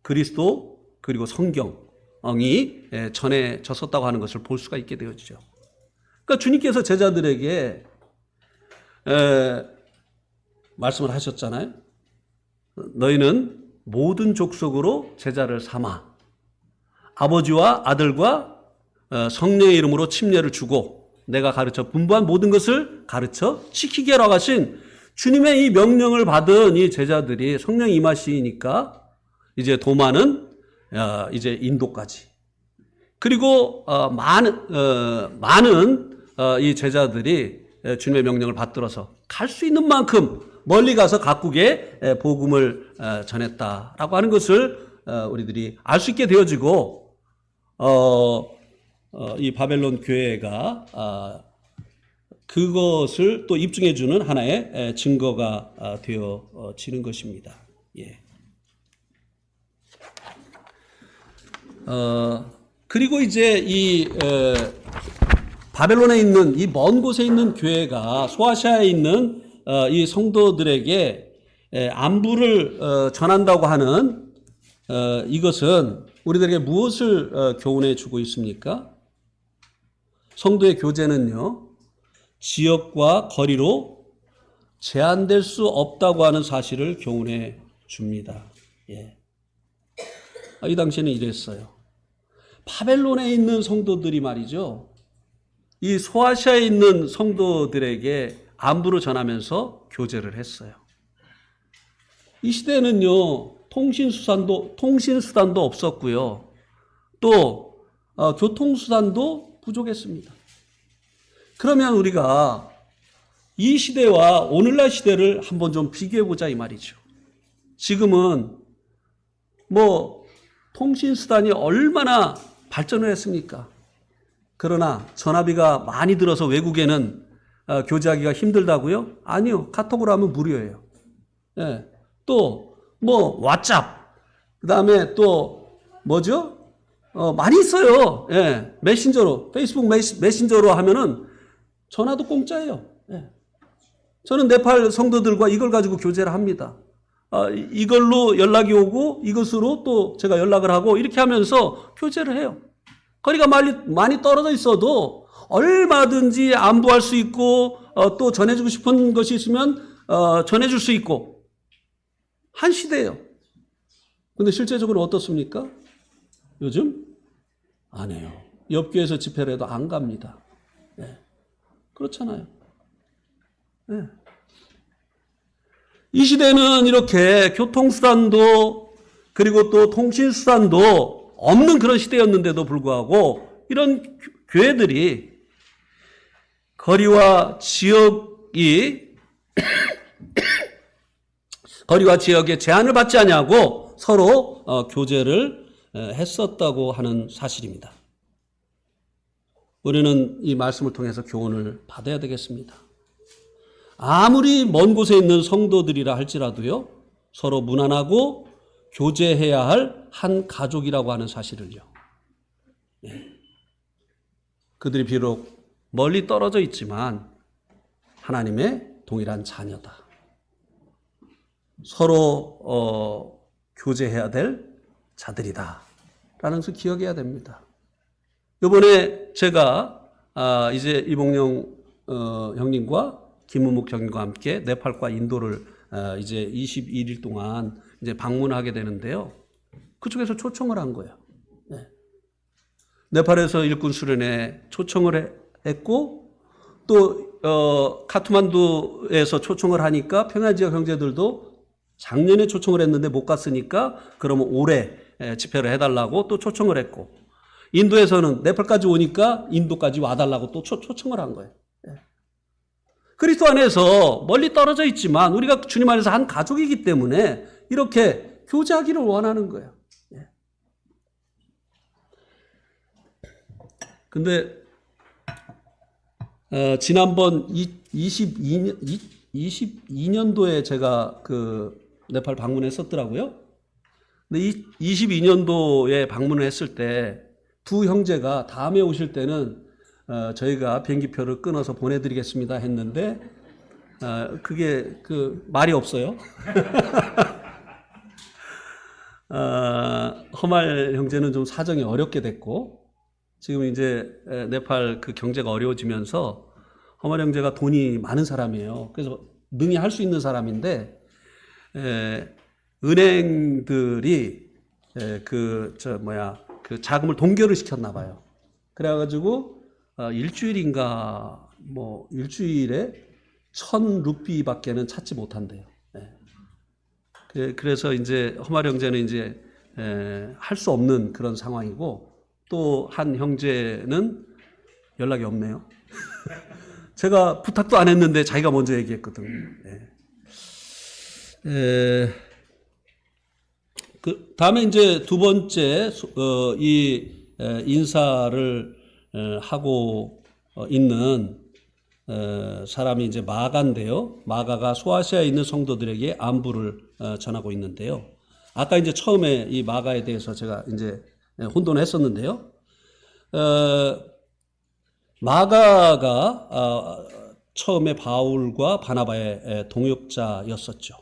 그리스도 그리고 성경이 전해졌었다고 하는 것을 볼 수가 있게 되어지죠. 그러니까 주님께서 제자들에게 말씀을 하셨잖아요. 너희는 모든 족속으로 제자를 삼아 아버지와 아들과 성령의 이름으로 침례를 주고 내가 가르쳐 분부한 모든 것을 가르쳐 지키게 하라고 하신 주님의 이 명령을 받은 이 제자들이 성령이 임하시니까 이제 도마는 이제 인도까지, 그리고 많은 이 제자들이 주님의 명령을 받들어서 갈 수 있는 만큼 멀리 가서 각국에 복음을 전했다라고 하는 것을 우리들이 알 수 있게 되어지고, 이 바벨론 교회가 그것을 또 입증해주는 하나의 증거가 되어지는 것입니다. 예. 그리고 이제 이 바벨론에 있는 이 먼 곳에 있는 교회가 소아시아에 있는 이 성도들에게 안부를 전한다고 하는 이것은 우리들에게 무엇을 교훈해 주고 있습니까? 성도의 교제는요, 지역과 거리로 제한될 수 없다고 하는 사실을 교훈해 줍니다. 예. 이 당시에는 이랬어요. 바벨론에 있는 성도들이 말이죠, 이 소아시아에 있는 성도들에게 안부를 전하면서 교제를 했어요. 이 시대에는요, 통신수단도 없었고요, 또 교통수단도 부족했습니다. 그러면 우리가 이 시대와 오늘날 시대를 한번 좀 비교해보자 이 말이죠. 지금은 통신수단이 얼마나 발전을 했습니까? 그러나 전화비가 많이 들어서 외국에는 교제하기가 힘들다고요? 아니요. 카톡으로 하면 무료예요. 예. 또 뭐 왓츠업, 그다음에 또 뭐죠? 많이 있어요. 예. 메신저로, 페이스북 메신저로 하면은 전화도 공짜예요. 예. 저는 네팔 성도들과 이걸 가지고 교제를 합니다. 이걸로 연락이 오고 이것으로 또 제가 연락을 하고 이렇게 하면서 교제를 해요. 거리가 많이 떨어져 있어도 얼마든지 안부할 수 있고 또 전해주고 싶은 것이 있으면 전해줄 수 있고 한 시대예요. 근데 실제적으로 어떻습니까? 요즘 안 해요. 옆 교회에서 집회를 해도 안 갑니다. 네. 그렇잖아요. 네. 이 시대는 이렇게 교통수단도 그리고 또 통신수단도 없는 그런 시대였는데도 불구하고 이런 교회들이 거리와 지역의 제한을 받지 아니하고 서로 교제를 했었다고 하는 사실입니다. 우리는 이 말씀을 통해서 교훈을 받아야 되겠습니다. 아무리 먼 곳에 있는 성도들이라 할지라도요, 서로 무난하고 교제해야 할 한 가족이라고 하는 사실을요. 그들이 비록 멀리 떨어져 있지만 하나님의 동일한 자녀다. 서로 교제해야 될 자들이다. 라는 것을 기억해야 됩니다. 이번에 제가 이제 이봉영 형님과 김문묵 형님과 함께 네팔과 인도를 이제 21일 동안 이제 방문하게 되는데요. 그쪽에서 초청을 한 거예요. 네. 네팔에서 일군 수련회 초청을 했고 또 카트만두에서 초청을 하니까 평야지역 형제들도 작년에 초청을 했는데 못 갔으니까 그러면 올해 집회를 해달라고 또 초청을 했고 인도에서는 네팔까지 오니까 인도까지 와달라고 또 초청을 한 거예요. 그리스도 안에서 멀리 떨어져 있지만 우리가 주님 안에서 한 가족이기 때문에 이렇게 교제하기를 원하는 거예요. 근데 지난번 22년도에 제가 그 네팔 방문했었더라고요. 근데 22년도에 방문을 했을 때 두 형제가 다음에 오실 때는 저희가 비행기표를 끊어서 보내드리겠습니다 했는데 그게 그 말이 없어요. 허말 형제는 좀 사정이 어렵게 됐고 지금 이제 네팔 그 경제가 어려워지면서 허말 형제가 돈이 많은 사람이에요. 그래서 능히 할 수 있는 사람인데 은행들이 그 자금을 동결을 시켰나 봐요. 그래가지고 일주일인가 뭐 일주일에 1,000루피밖에는 찾지 못한대요. 그래서 이제 허말 형제는 이제 할 수 없는 그런 상황이고 또 한 형제는 연락이 없네요. 제가 부탁도 안 했는데 자기가 먼저 얘기했거든요. 그 다음에 이제 두 번째 이 인사를 하고 있는 사람이 이제 마가인데요. 마가가 소아시아에 있는 성도들에게 안부를 전하고 있는데요. 아까 이제 처음에 이 마가에 대해서 제가 이제 혼돈을 했었는데요. 마가가 처음에 바울과 바나바의 동역자였었죠.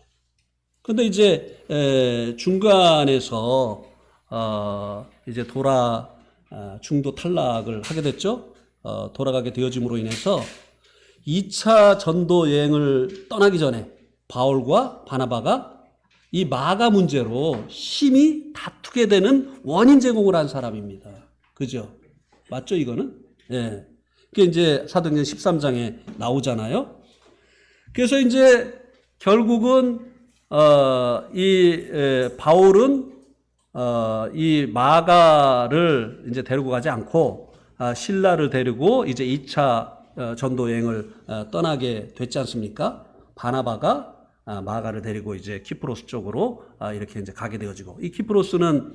근데 이제 중간에서 이제 중도 탈락을 하게 됐죠. 돌아가게 되어짐으로 인해서 2차 전도 여행을 떠나기 전에 바울과 바나바가 이 마가 문제로 심히 다투게 되는 원인 제공을 한 사람입니다. 그죠? 맞죠, 이거는? 예. 그게 이제 사도행전 13장에 나오잖아요. 그래서 이제 결국은 바울은 이 마가를 이제 데리고 가지 않고 실라를 데리고 이제 2차 전도 여행을 떠나게 됐지 않습니까? 바나바가 마가를 데리고 이제 키프로스 쪽으로 이렇게 이제 가게 되어지고 이 키프로스는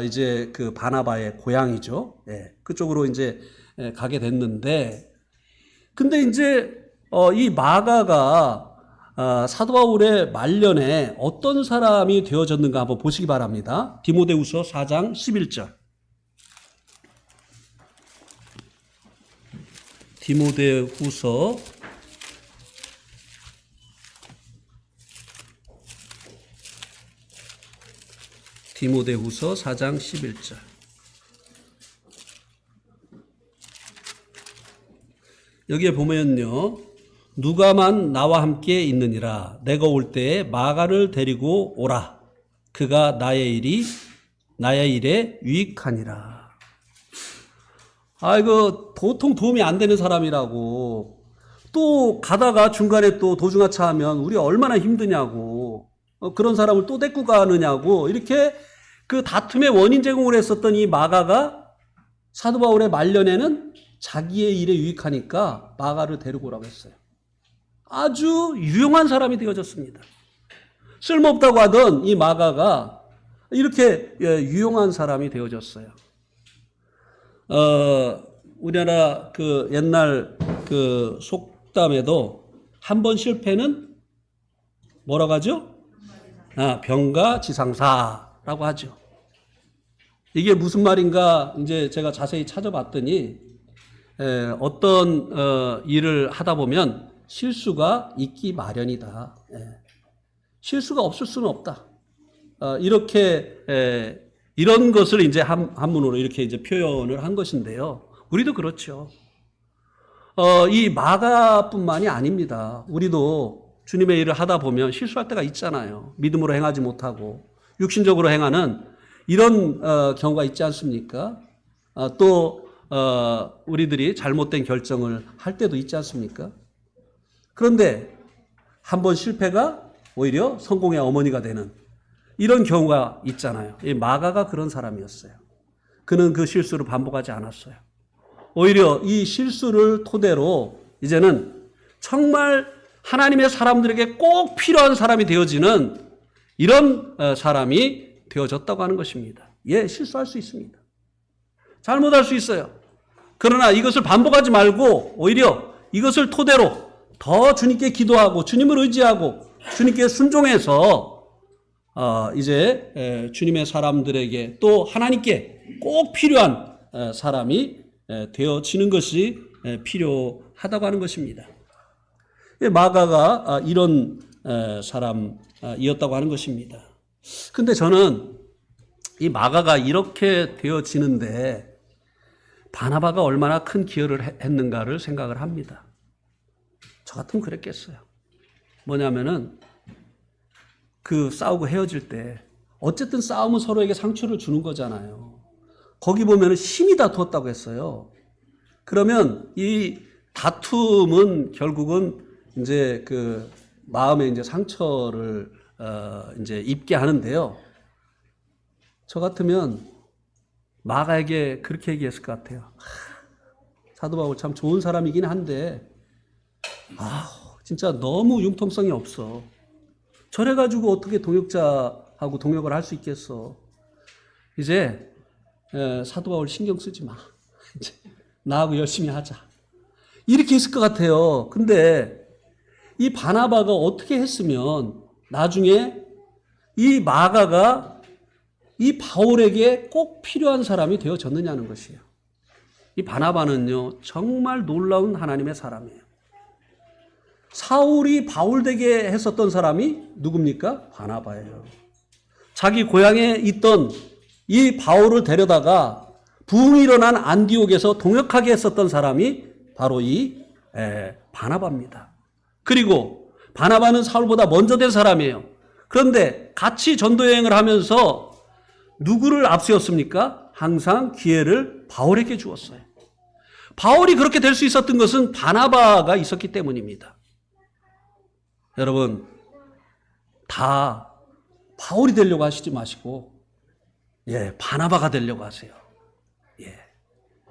이제 그 바나바의 고향이죠. 예. 그쪽으로 이제 가게 됐는데, 근데 이제 이 마가가 사도 바울의 말년에 어떤 사람이 되어졌는가 한번 보시기 바랍니다. 디모데후서 4장 11절. 디모데후서 4장 11절. 여기에 보면요, 누가만 나와 함께 있느니라. 내가 올 때에 마가를 데리고 오라. 그가 나의 일에 유익하니라. 이거 도통 도움이 안 되는 사람이라고. 또 가다가 중간에 또 도중하차 하면 우리 얼마나 힘드냐고. 그런 사람을 또 데리고 가느냐고. 이렇게 그 다툼의 원인 제공을 했었던 이 마가가 사도 바울의 말년에는 자기의 일에 유익하니까 마가를 데리고 오라고 했어요. 아주 유용한 사람이 되어졌습니다. 쓸모없다고 하던 이 마가가 이렇게 유용한 사람이 되어졌어요. 우리나라 그 옛날 그 속담에도 한 번 실패는 뭐라고 하죠? 병가지상사라고 하죠. 이게 무슨 말인가 이제 제가 자세히 찾아봤더니 어떤 일을 하다 보면 실수가 있기 마련이다. 실수가 없을 수는 없다. 이렇게 이런 것을 이제 한문으로 이렇게 이제 표현을 한 것인데요. 우리도 그렇죠. 이 마가뿐만이 아닙니다. 우리도 주님의 일을 하다 보면 실수할 때가 있잖아요. 믿음으로 행하지 못하고 육신적으로 행하는 이런 경우가 있지 않습니까? 또 우리들이 잘못된 결정을 할 때도 있지 않습니까? 그런데 한번 실패가 오히려 성공의 어머니가 되는 이런 경우가 있잖아요. 이 마가가 그런 사람이었어요. 그는 그 실수를 반복하지 않았어요. 오히려 이 실수를 토대로 이제는 정말 하나님의 사람들에게 꼭 필요한 사람이 되어지는 이런 사람이 되어졌다고 하는 것입니다. 실수할 수 있습니다. 잘못할 수 있어요. 그러나 이것을 반복하지 말고 오히려 이것을 토대로 더 주님께 기도하고 주님을 의지하고 주님께 순종해서 이제 주님의 사람들에게 또 하나님께 꼭 필요한 사람이 되어지는 것이 필요하다고 하는 것입니다. 마가가 이런 사람이었다고 하는 것입니다. 근데 저는 이 마가가 이렇게 되어지는데 바나바가 얼마나 큰 기여를 했는가를 생각을 합니다. 저 같으면 그랬겠어요. 뭐냐면은 그 싸우고 헤어질 때 어쨌든 싸움은 서로에게 상처를 주는 거잖아요. 거기 보면은 심히 다투었다고 했어요. 그러면 이 다툼은 결국은 이제 그 마음에 이제 상처를 이제 입게 하는데요. 저 같으면 마가에게 그렇게 얘기했을 것 같아요. 사도 바울 참 좋은 사람이긴 한데 진짜 너무 융통성이 없어. 저래가지고 어떻게 동역자하고 동역을 할 수 있겠어. 이제 사도 바울 신경 쓰지 마. 이제 나하고 열심히 하자. 이렇게 했을 것 같아요. 근데 이 바나바가 어떻게 했으면 나중에 이 마가가 이 바울에게 꼭 필요한 사람이 되어졌느냐는 것이에요. 이 바나바는요, 정말 놀라운 하나님의 사람이에요. 사울이 바울 되게 했었던 사람이 누굽니까? 바나바예요. 자기 고향에 있던 이 바울을 데려다가 부흥이 일어난 안디옥에서 동역하게 했었던 사람이 바로 이 바나바입니다. 그리고 바나바는 사울보다 먼저 된 사람이에요. 그런데 같이 전도여행을 하면서 누구를 앞세웠습니까? 항상 기회를 바울에게 주었어요. 바울이 그렇게 될 수 있었던 것은 바나바가 있었기 때문입니다. 여러분, 다 바울이 되려고 하시지 마시고 바나바가 되려고 하세요.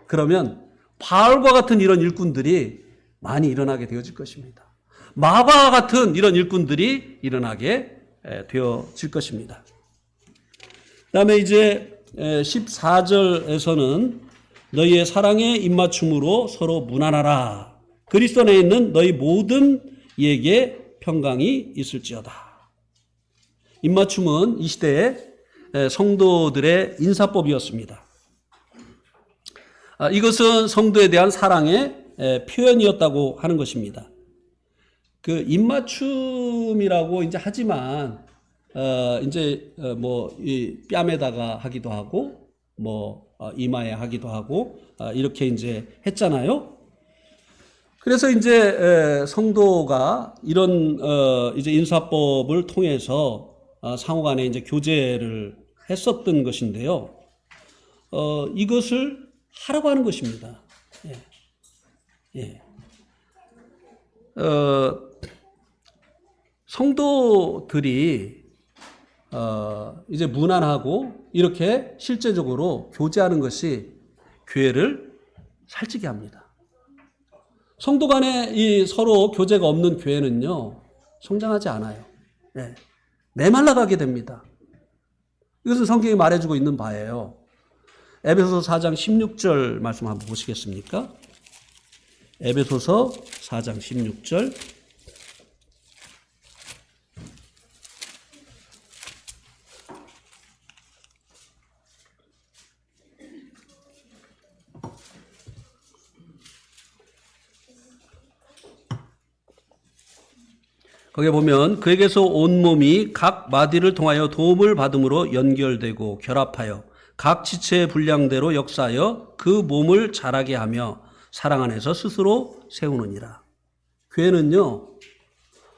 그러면 바울과 같은 이런 일꾼들이 많이 일어나게 되어질 것입니다. 마가와 같은 이런 일꾼들이 일어나게 되어질 것입니다. 그 다음에 이제 14절에서는 너희의 사랑에 입맞춤으로 서로 무난하라. 그리스도 안에 있는 너희 모든 이에게 평강이 있을지어다. 입맞춤은 이 시대의 성도들의 인사법이었습니다. 이것은 성도에 대한 사랑의 표현이었다고 하는 것입니다. 그 입맞춤이라고 이제 하지만 이 뺨에다가 하기도 하고 이마에 하기도 하고 이렇게 이제 했잖아요. 그래서 이제 성도가 이런 이제 인사법을 통해서 상호간에 이제 교제를 했었던 것인데요. 이것을 하라고 하는 것입니다. 성도들이 이제 무난하고 이렇게 실제적으로 교제하는 것이 교회를 살찌게 합니다. 성도 간에 이 서로 교제가 없는 교회는요, 성장하지 않아요. 메말라가게 됩니다. 이것은 성경이 말해주고 있는 바예요. 에베소서 4장 16절 말씀 한번 보시겠습니까? 에베소서 4장 16절. 거기에 보면 그에게서 온몸이 각 마디를 통하여 도움을 받음으로 연결되고 결합하여 각 지체의 분량대로 역사하여 그 몸을 자라게 하며 사랑 안에서 스스로 세우느니라. 교회는요,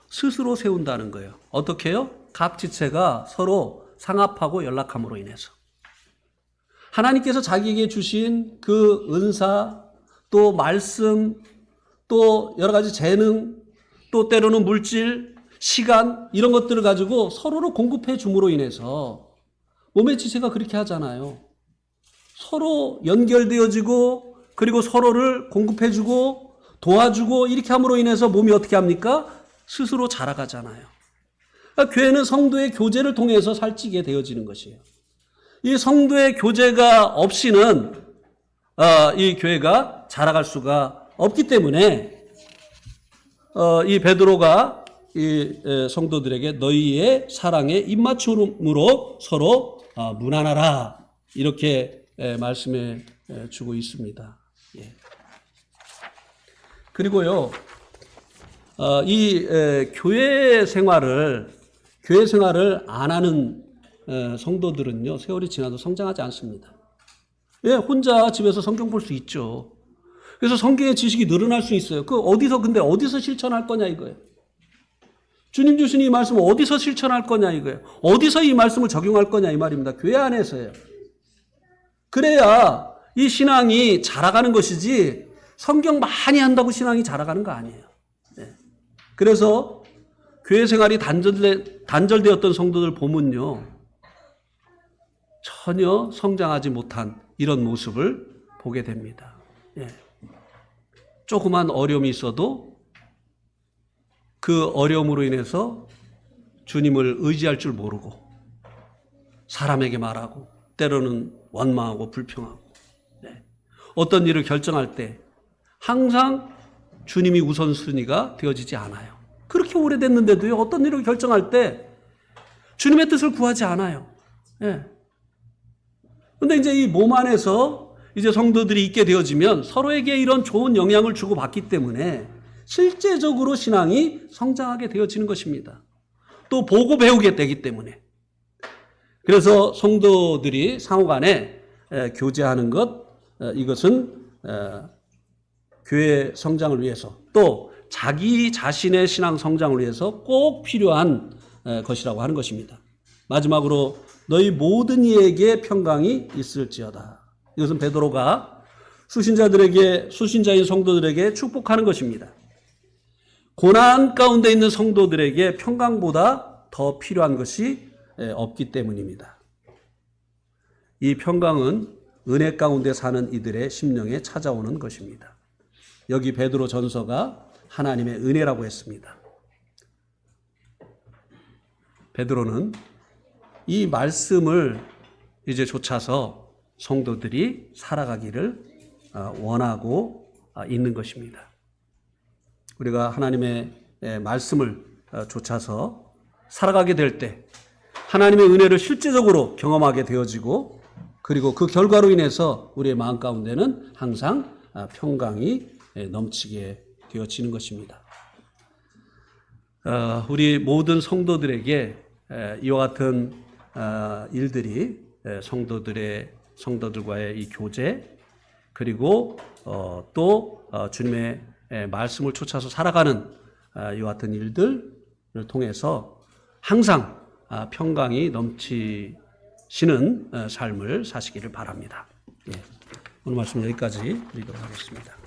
스스로 세운다는 거예요. 어떻게 해요? 각 지체가 서로 상합하고 연락함으로 인해서. 하나님께서 자기에게 주신 그 은사, 또 말씀, 또 여러 가지 재능, 또 때로는 물질, 시간 이런 것들을 가지고 서로를 공급해 줌으로 인해서 몸의 지체가 그렇게 하잖아요. 서로 연결되어지고 그리고 서로를 공급해 주고 도와주고 이렇게 함으로 인해서 몸이 어떻게 합니까? 스스로 자라가잖아요. 그러니까 교회는 성도의 교제를 통해서 살찌게 되어지는 것이에요. 이 성도의 교제가 없이는 이 교회가 자라갈 수가 없기 때문에 이 베드로가 이 성도들에게 너희의 사랑에 입맞춤으로 서로 무난하라 이렇게 말씀해 주고 있습니다. 그리고요, 이 교회 생활을 안 하는 성도들은요, 세월이 지나도 성장하지 않습니다. 혼자 집에서 성경 볼 수 있죠. 그래서 성경의 지식이 늘어날 수 있어요. 근데 어디서 실천할 거냐 이거예요. 주님 주신 이 말씀을 어디서 실천할 거냐 이거예요. 어디서 이 말씀을 적용할 거냐 이 말입니다. 교회 안에서요. 그래야 이 신앙이 자라가는 것이지 성경 많이 한다고 신앙이 자라가는 거 아니에요. 그래서 교회 생활이 단절되었던 성도들 보면요, 전혀 성장하지 못한 이런 모습을 보게 됩니다. 조그만 어려움이 있어도 그 어려움으로 인해서 주님을 의지할 줄 모르고 사람에게 말하고 때로는 원망하고 불평하고 어떤 일을 결정할 때 항상 주님이 우선순위가 되어지지 않아요. 그렇게 오래됐는데도요, 어떤 일을 결정할 때 주님의 뜻을 구하지 않아요. 그런데 이제 이 몸 안에서 이제 성도들이 있게 되어지면 서로에게 이런 좋은 영향을 주고받기 때문에 실제적으로 신앙이 성장하게 되어지는 것입니다. 또 보고 배우게 되기 때문에. 그래서 성도들이 상호간에 교제하는 것, 이것은 교회 성장을 위해서 또 자기 자신의 신앙 성장을 위해서 꼭 필요한 것이라고 하는 것입니다. 마지막으로 너희 모든 이에게 평강이 있을지어다. 이것은 베드로가 수신자인 성도들에게 축복하는 것입니다. 고난 가운데 있는 성도들에게 평강보다 더 필요한 것이 없기 때문입니다. 이 평강은 은혜 가운데 사는 이들의 심령에 찾아오는 것입니다. 여기 베드로 전서가 하나님의 은혜라고 했습니다. 베드로는 이 말씀을 이제 좇아서 성도들이 살아가기를 원하고 있는 것입니다. 우리가 하나님의 말씀을 좇아서 살아가게 될 때 하나님의 은혜를 실제적으로 경험하게 되어지고 그리고 그 결과로 인해서 우리의 마음 가운데는 항상 평강이 넘치게 되어지는 것입니다. 우리 모든 성도들에게 이와 같은 일들이 성도들과의 이 교제 그리고 또 주님의 말씀을 쫓아서 살아가는 이와 같은 일들을 통해서 항상 평강이 넘치시는 삶을 사시기를 바랍니다. 오늘 말씀 여기까지 드리도록 하겠습니다.